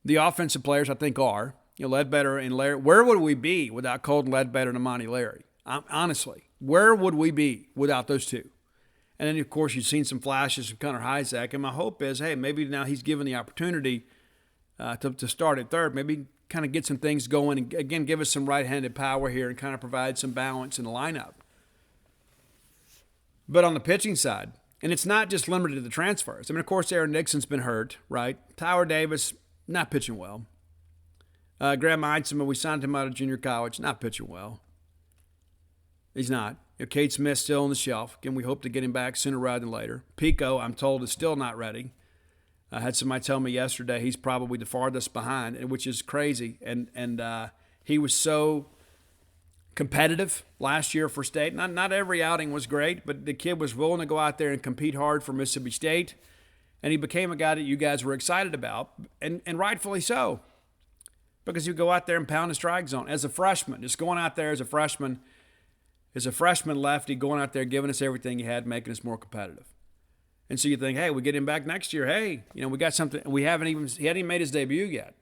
The offensive players, I think, are. Ledbetter and Larry. Where would we be without Colton Ledbetter and Amani Larry? Honestly, where would we be without those two? And then, of course, you've seen some flashes from Connor Hyzak. And my hope is, hey, maybe now he's given the opportunity to start at third. Maybe kind of get some things going and, again, give us some right-handed power here and kind of provide some balance in the lineup. But on the pitching side, and it's not just limited to the transfers. I mean, of course, Aaron Nixon's been hurt, right? Tyler Davis, not pitching well. Graham Eitzema, we signed him out of junior college, not pitching well. He's not. Cade Smith's still on the shelf. Again, we hope to get him back sooner rather than later. Pico, I'm told, is still not ready. I had somebody tell me yesterday he's probably the farthest behind, which is crazy. And he was so competitive last year for state. Not every outing was great, but the kid was willing to go out there and compete hard for Mississippi State. And he became a guy that you guys were excited about, and rightfully so. Because you go out there and pound the strike zone as a freshman, just going out there as a freshman lefty, going out there, giving us everything he had, making us more competitive. And so you think, hey, we get him back next year. Hey, we got something. He hadn't even made his debut yet.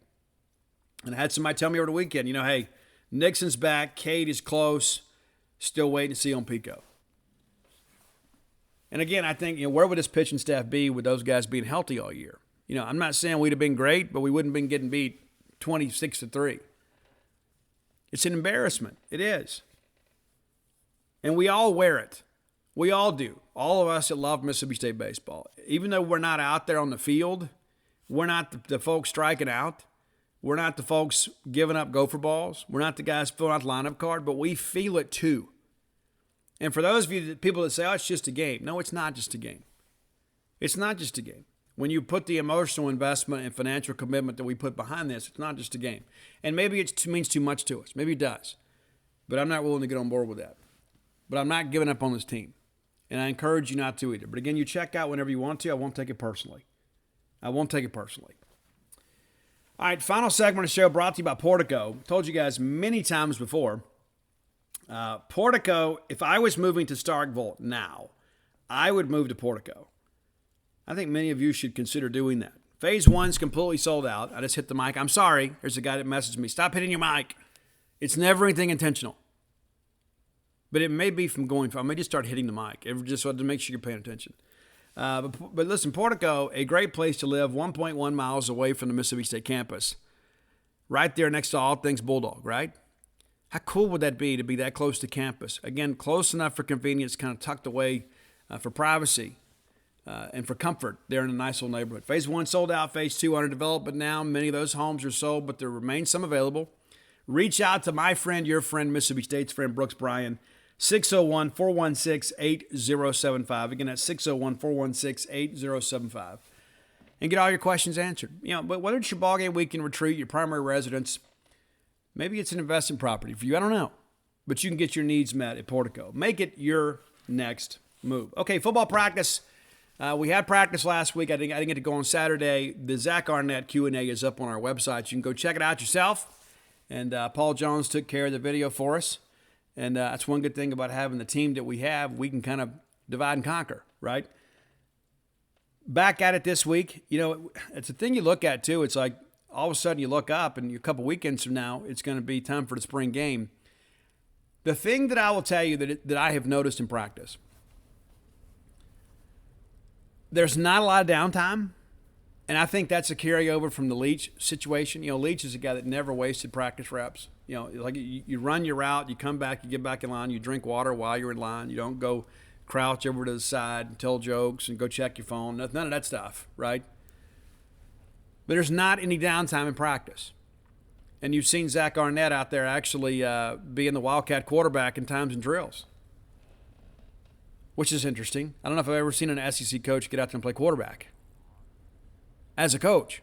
And I had somebody tell me over the weekend, hey, Nixon's back, Cade is close, still waiting to see on Pico. And again, I think, where would this pitching staff be with those guys being healthy all year? I'm not saying we'd have been great, but we wouldn't have been getting beat 26-3. It's an embarrassment. It is. And we all wear it. We all do. All of us that love Mississippi State baseball. Even though we're not out there on the field, we're not the folks striking out. We're not the folks giving up gopher balls. We're not the guys filling out the lineup card, but we feel it too. And for those of you, people that say, oh, it's just a game. No, it's not just a game. It's not just a game. When you put the emotional investment and financial commitment that we put behind this, it's not just a game. And maybe it means too much to us. Maybe it does. But I'm not willing to get on board with that. But I'm not giving up on this team. And I encourage you not to either. But again, you check out whenever you want to. I won't take it personally. All right, final segment of the show brought to you by Portico. Told you guys many times before. Portico, if I was moving to Starkville now, I would move to Portico. I think many of you should consider doing that. Phase 1's completely sold out. I just hit the mic. I'm sorry. There's a guy that messaged me. Stop hitting your mic. It's never anything intentional. But it may be from I may just start hitting the mic, just so to make sure you're paying attention. But listen, Portico, a great place to live, 1.1 miles away from the Mississippi State campus. Right there next to all things Bulldog, right? How cool would that be to be that close to campus? Again, close enough for convenience, kind of tucked away for privacy and for comfort there in a nice little neighborhood. Phase 1 sold out. Phase 2 under development now. Many of those homes are sold, but there remain some available. Reach out to my friend, your friend, Mississippi State's friend, Brooks Bryan, 601-416-8075. Again, that's 601-416-8075. And get all your questions answered. But whether it's your ballgame weekend retreat, your primary residence, maybe it's an investment property for you. I don't know. But you can get your needs met at Portico. Make it your next move. Okay, football practice. We had practice last week. I didn't get to go on Saturday. The Zach Arnett Q&A is up on our website. You can go check it out yourself. And Paul Jones took care of the video for us. And that's one good thing about having the team that we have. We can kind of divide and conquer, right? Back at it this week. It's a thing you look at, too. It's like all of a sudden you look up and a couple weekends from now, it's going to be time for the spring game. The thing that I will tell you that I have noticed in practice, there's not a lot of downtime. And I think that's a carryover from the Leach situation. Leach is a guy that never wasted practice reps. Like you run your route, you come back, you get back in line, you drink water while you're in line. You don't go crouch over to the side and tell jokes and go check your phone. None of that stuff, right? But there's not any downtime in practice. And you've seen Zach Arnett out there actually being the Wildcat quarterback in times and drills, which is interesting. I don't know if I've ever seen an SEC coach get out there and play quarterback as a coach.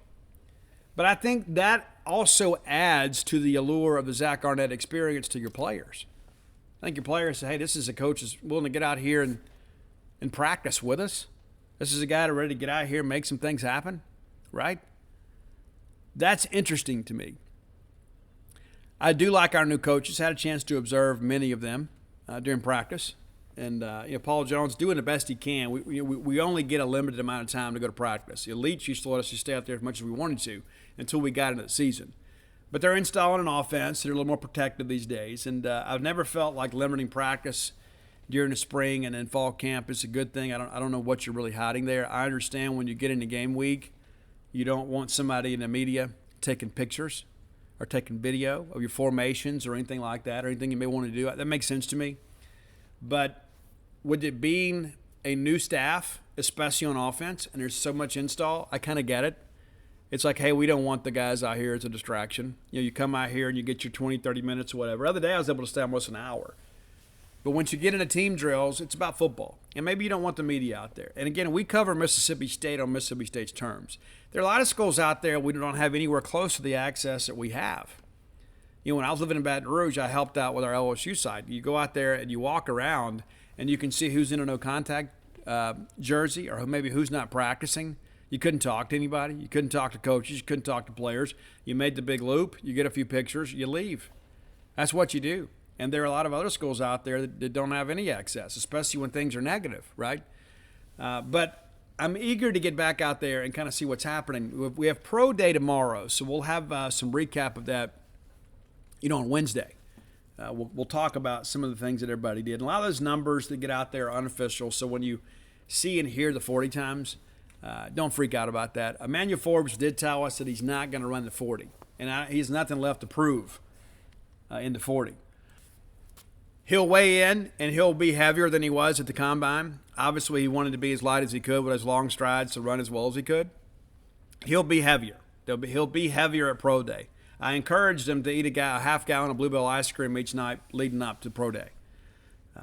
But I think that also adds to the allure of the Zach Arnett experience to your players. I think your players say, hey, this is a coach that's willing to get out here and practice with us. This is a guy that's ready to get out here and make some things happen, right? That's interesting to me. I do like our new coaches. Had a chance to observe many of them during practice. And Paul Jones doing the best he can. We only get a limited amount of time to go to practice. The Elites used to let us just stay out there as much as we wanted to until we got into the season. But they're installing an offense. They're a little more protective these days. And I've never felt like limiting practice during the spring and then fall camp is a good thing. I don't know what you're really hiding there. I understand when you get into game week, you don't want somebody in the media taking pictures or taking video of your formations or anything like that or anything you may want to do. That makes sense to me. But with it being a new staff, especially on offense, and there's so much install, I kind of get it. It's like, hey, we don't want the guys out here as a distraction. You come out here and you get your 20, 30 minutes or whatever. The other day I was able to stay almost an hour. But once you get into team drills, it's about football. And maybe you don't want the media out there. And again, we cover Mississippi State on Mississippi State's terms. There are a lot of schools out there we don't have anywhere close to the access that we have. When I was living in Baton Rouge, I helped out with our LSU side. You go out there and you walk around and you can see who's in a no-contact jersey or maybe who's not practicing. You couldn't talk to anybody. You couldn't talk to coaches. You couldn't talk to players. You made the big loop. You get a few pictures. You leave. That's what you do. And there are a lot of other schools out there that don't have any access, especially when things are negative, right? But I'm eager to get back out there and kind of see what's happening. We have Pro Day tomorrow, so we'll have some recap of that, on Wednesday. We'll talk about some of the things that everybody did. And a lot of those numbers that get out there are unofficial, so when you see and hear the 40 times, don't freak out about that. Emmanuel Forbes did tell us that he's not going to run the 40, and he has nothing left to prove in the 40. He'll weigh in, and he'll be heavier than he was at the Combine. Obviously, he wanted to be as light as he could with his long strides to run as well as he could. He'll be heavier. He'll be heavier at Pro Day. I encouraged him to eat a half gallon of Bluebell ice cream each night leading up to Pro Day.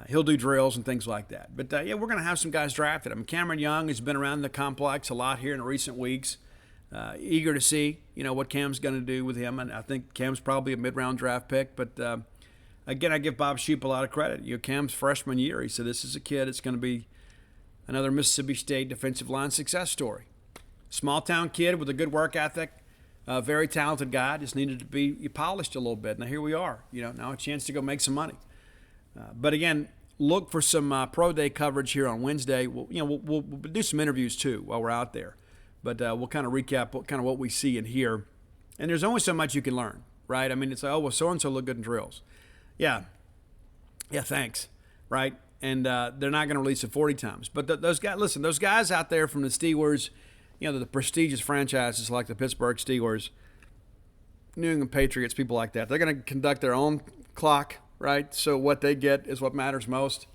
He'll do drills and things like that. But, we're going to have some guys drafted. Cameron Young has been around the complex a lot here in recent weeks. Eager to see, what Cam's going to do with him. And I think Cam's probably a mid-round draft pick. But, again, I give Bob Shoop a lot of credit. Cam's freshman year, he said, this is a kid that's going to be another Mississippi State defensive line success story. Small-town kid with a good work ethic. Very talented guy, just needed to be polished a little bit. Now here we are, now a chance to go make some money. But again, look for some pro day coverage here on Wednesday. We'll do some interviews too while we're out there, but we'll kind of recap what we see and hear. And there's only so much you can learn, right? I mean, it's like, oh, well, so and so look good in drills. Yeah, thanks, right? And they're not going to release it 40 times. But those guys out there from the Steelers, the prestigious franchises like the Pittsburgh Steelers, New England Patriots, people like that, they're going to conduct their own clock, right? So what they get is what matters most.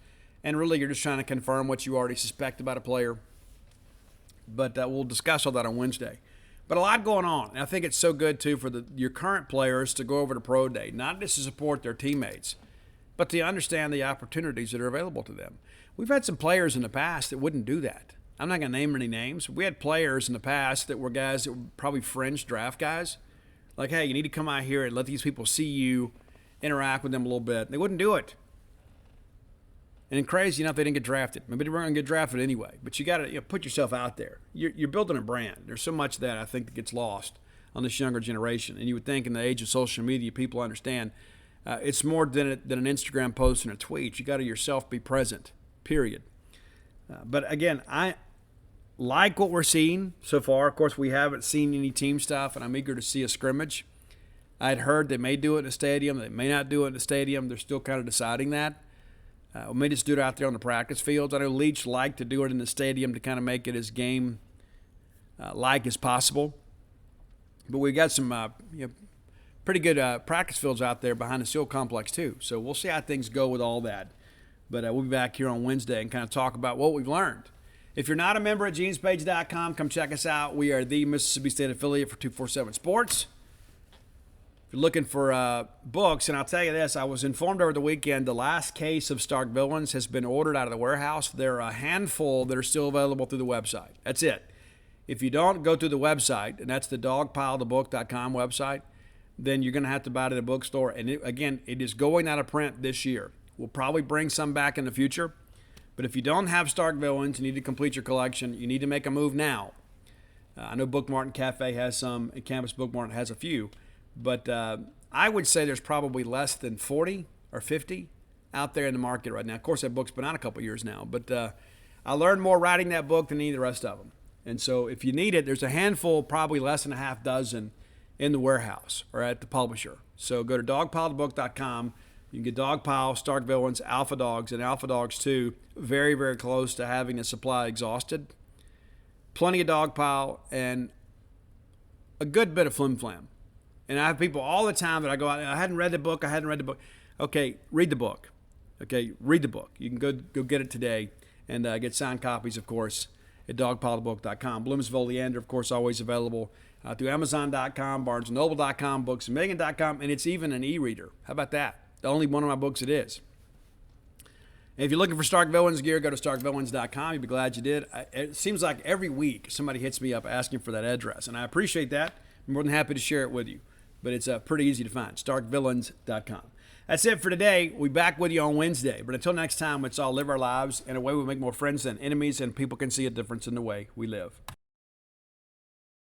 And really, you're just trying to confirm what you already suspect about a player. But we'll discuss all that on Wednesday. But a lot going on. And I think it's so good, too, for your current players to go over to Pro Day, not just to support their teammates, but to understand the opportunities that are available to them. We've had some players in the past that wouldn't do that. I'm not going to name any names. We had players in the past that were guys that were probably fringe draft guys. Like, hey, you need to come out here and let these people see you, interact with them a little bit. They wouldn't do it. And crazy enough, they didn't get drafted. Maybe they weren't going to get drafted anyway. But you got to put yourself out there. You're building a brand. There's so much of that I think that gets lost on this younger generation. And you would think in the age of social media, people understand it's more than an Instagram post and a tweet. You got to yourself be present, period. But again, I like what we're seeing so far. Of course, we haven't seen any team stuff, and I'm eager to see a scrimmage. I'd heard they may do it in a stadium. They may not do it in a stadium. They're still kind of deciding that. We may just do it out there on the practice fields. I know Leach liked to do it in the stadium to kind of make it as game-like as possible. But we got some pretty good practice fields out there behind the Steel Complex too. So we'll see how things go with all that. But we'll be back here on Wednesday and kind of talk about what we've learned. If you're not a member at genespage.com, come check us out. We are the Mississippi State affiliate for 247 Sports. If you're looking for books, and I'll tell you this, I was informed over the weekend the last case of Stark Villains has been ordered out of the warehouse. There are a handful that are still available through the website. That's it. If you don't go through the website, and that's the dogpilethebook.com website, then you're going to have to buy it at a bookstore. And it is going out of print this year. We'll probably bring some back in the future. But if you don't have Stark Villains, you need to complete your collection. You need to make a move now. I know Book Mart and Cafe has some, and Campus Book Mart has a few. But I would say there's probably less than 40 or 50 out there in the market right now. Of course, that book's been out a couple years now. But I learned more writing that book than any of the rest of them. And so if you need it, there's a handful, probably less than a half dozen in the warehouse or at the publisher. So go to dogpilethebook.com. You can get Dogpile, Stark Villains, Alpha Dogs, and Alpha Dogs 2 very, very close to having the supply exhausted. Plenty of Dogpile and a good bit of Flim Flam. And I have people all the time that I go out, I hadn't read the book. Okay, read the book. Okay, read the book. You can go get it today and get signed copies, of course, at dogpilethebook.com. Bloomsville Leander, of course, always available through Amazon.com, BarnesandNoble.com, BooksAndMegan.com, and it's even an e-reader. How about that? The only one of my books it is. And if you're looking for Stark Villains gear, go to StarkVillains.com. You'll be glad you did. It seems like every week somebody hits me up asking for that address, and I appreciate that. I'm more than happy to share it with you. But it's pretty easy to find, StarkVillains.com. That's it for today. We'll be back with you on Wednesday. But until next time, let's all live our lives in a way we make more friends than enemies, and people can see a difference in the way we live.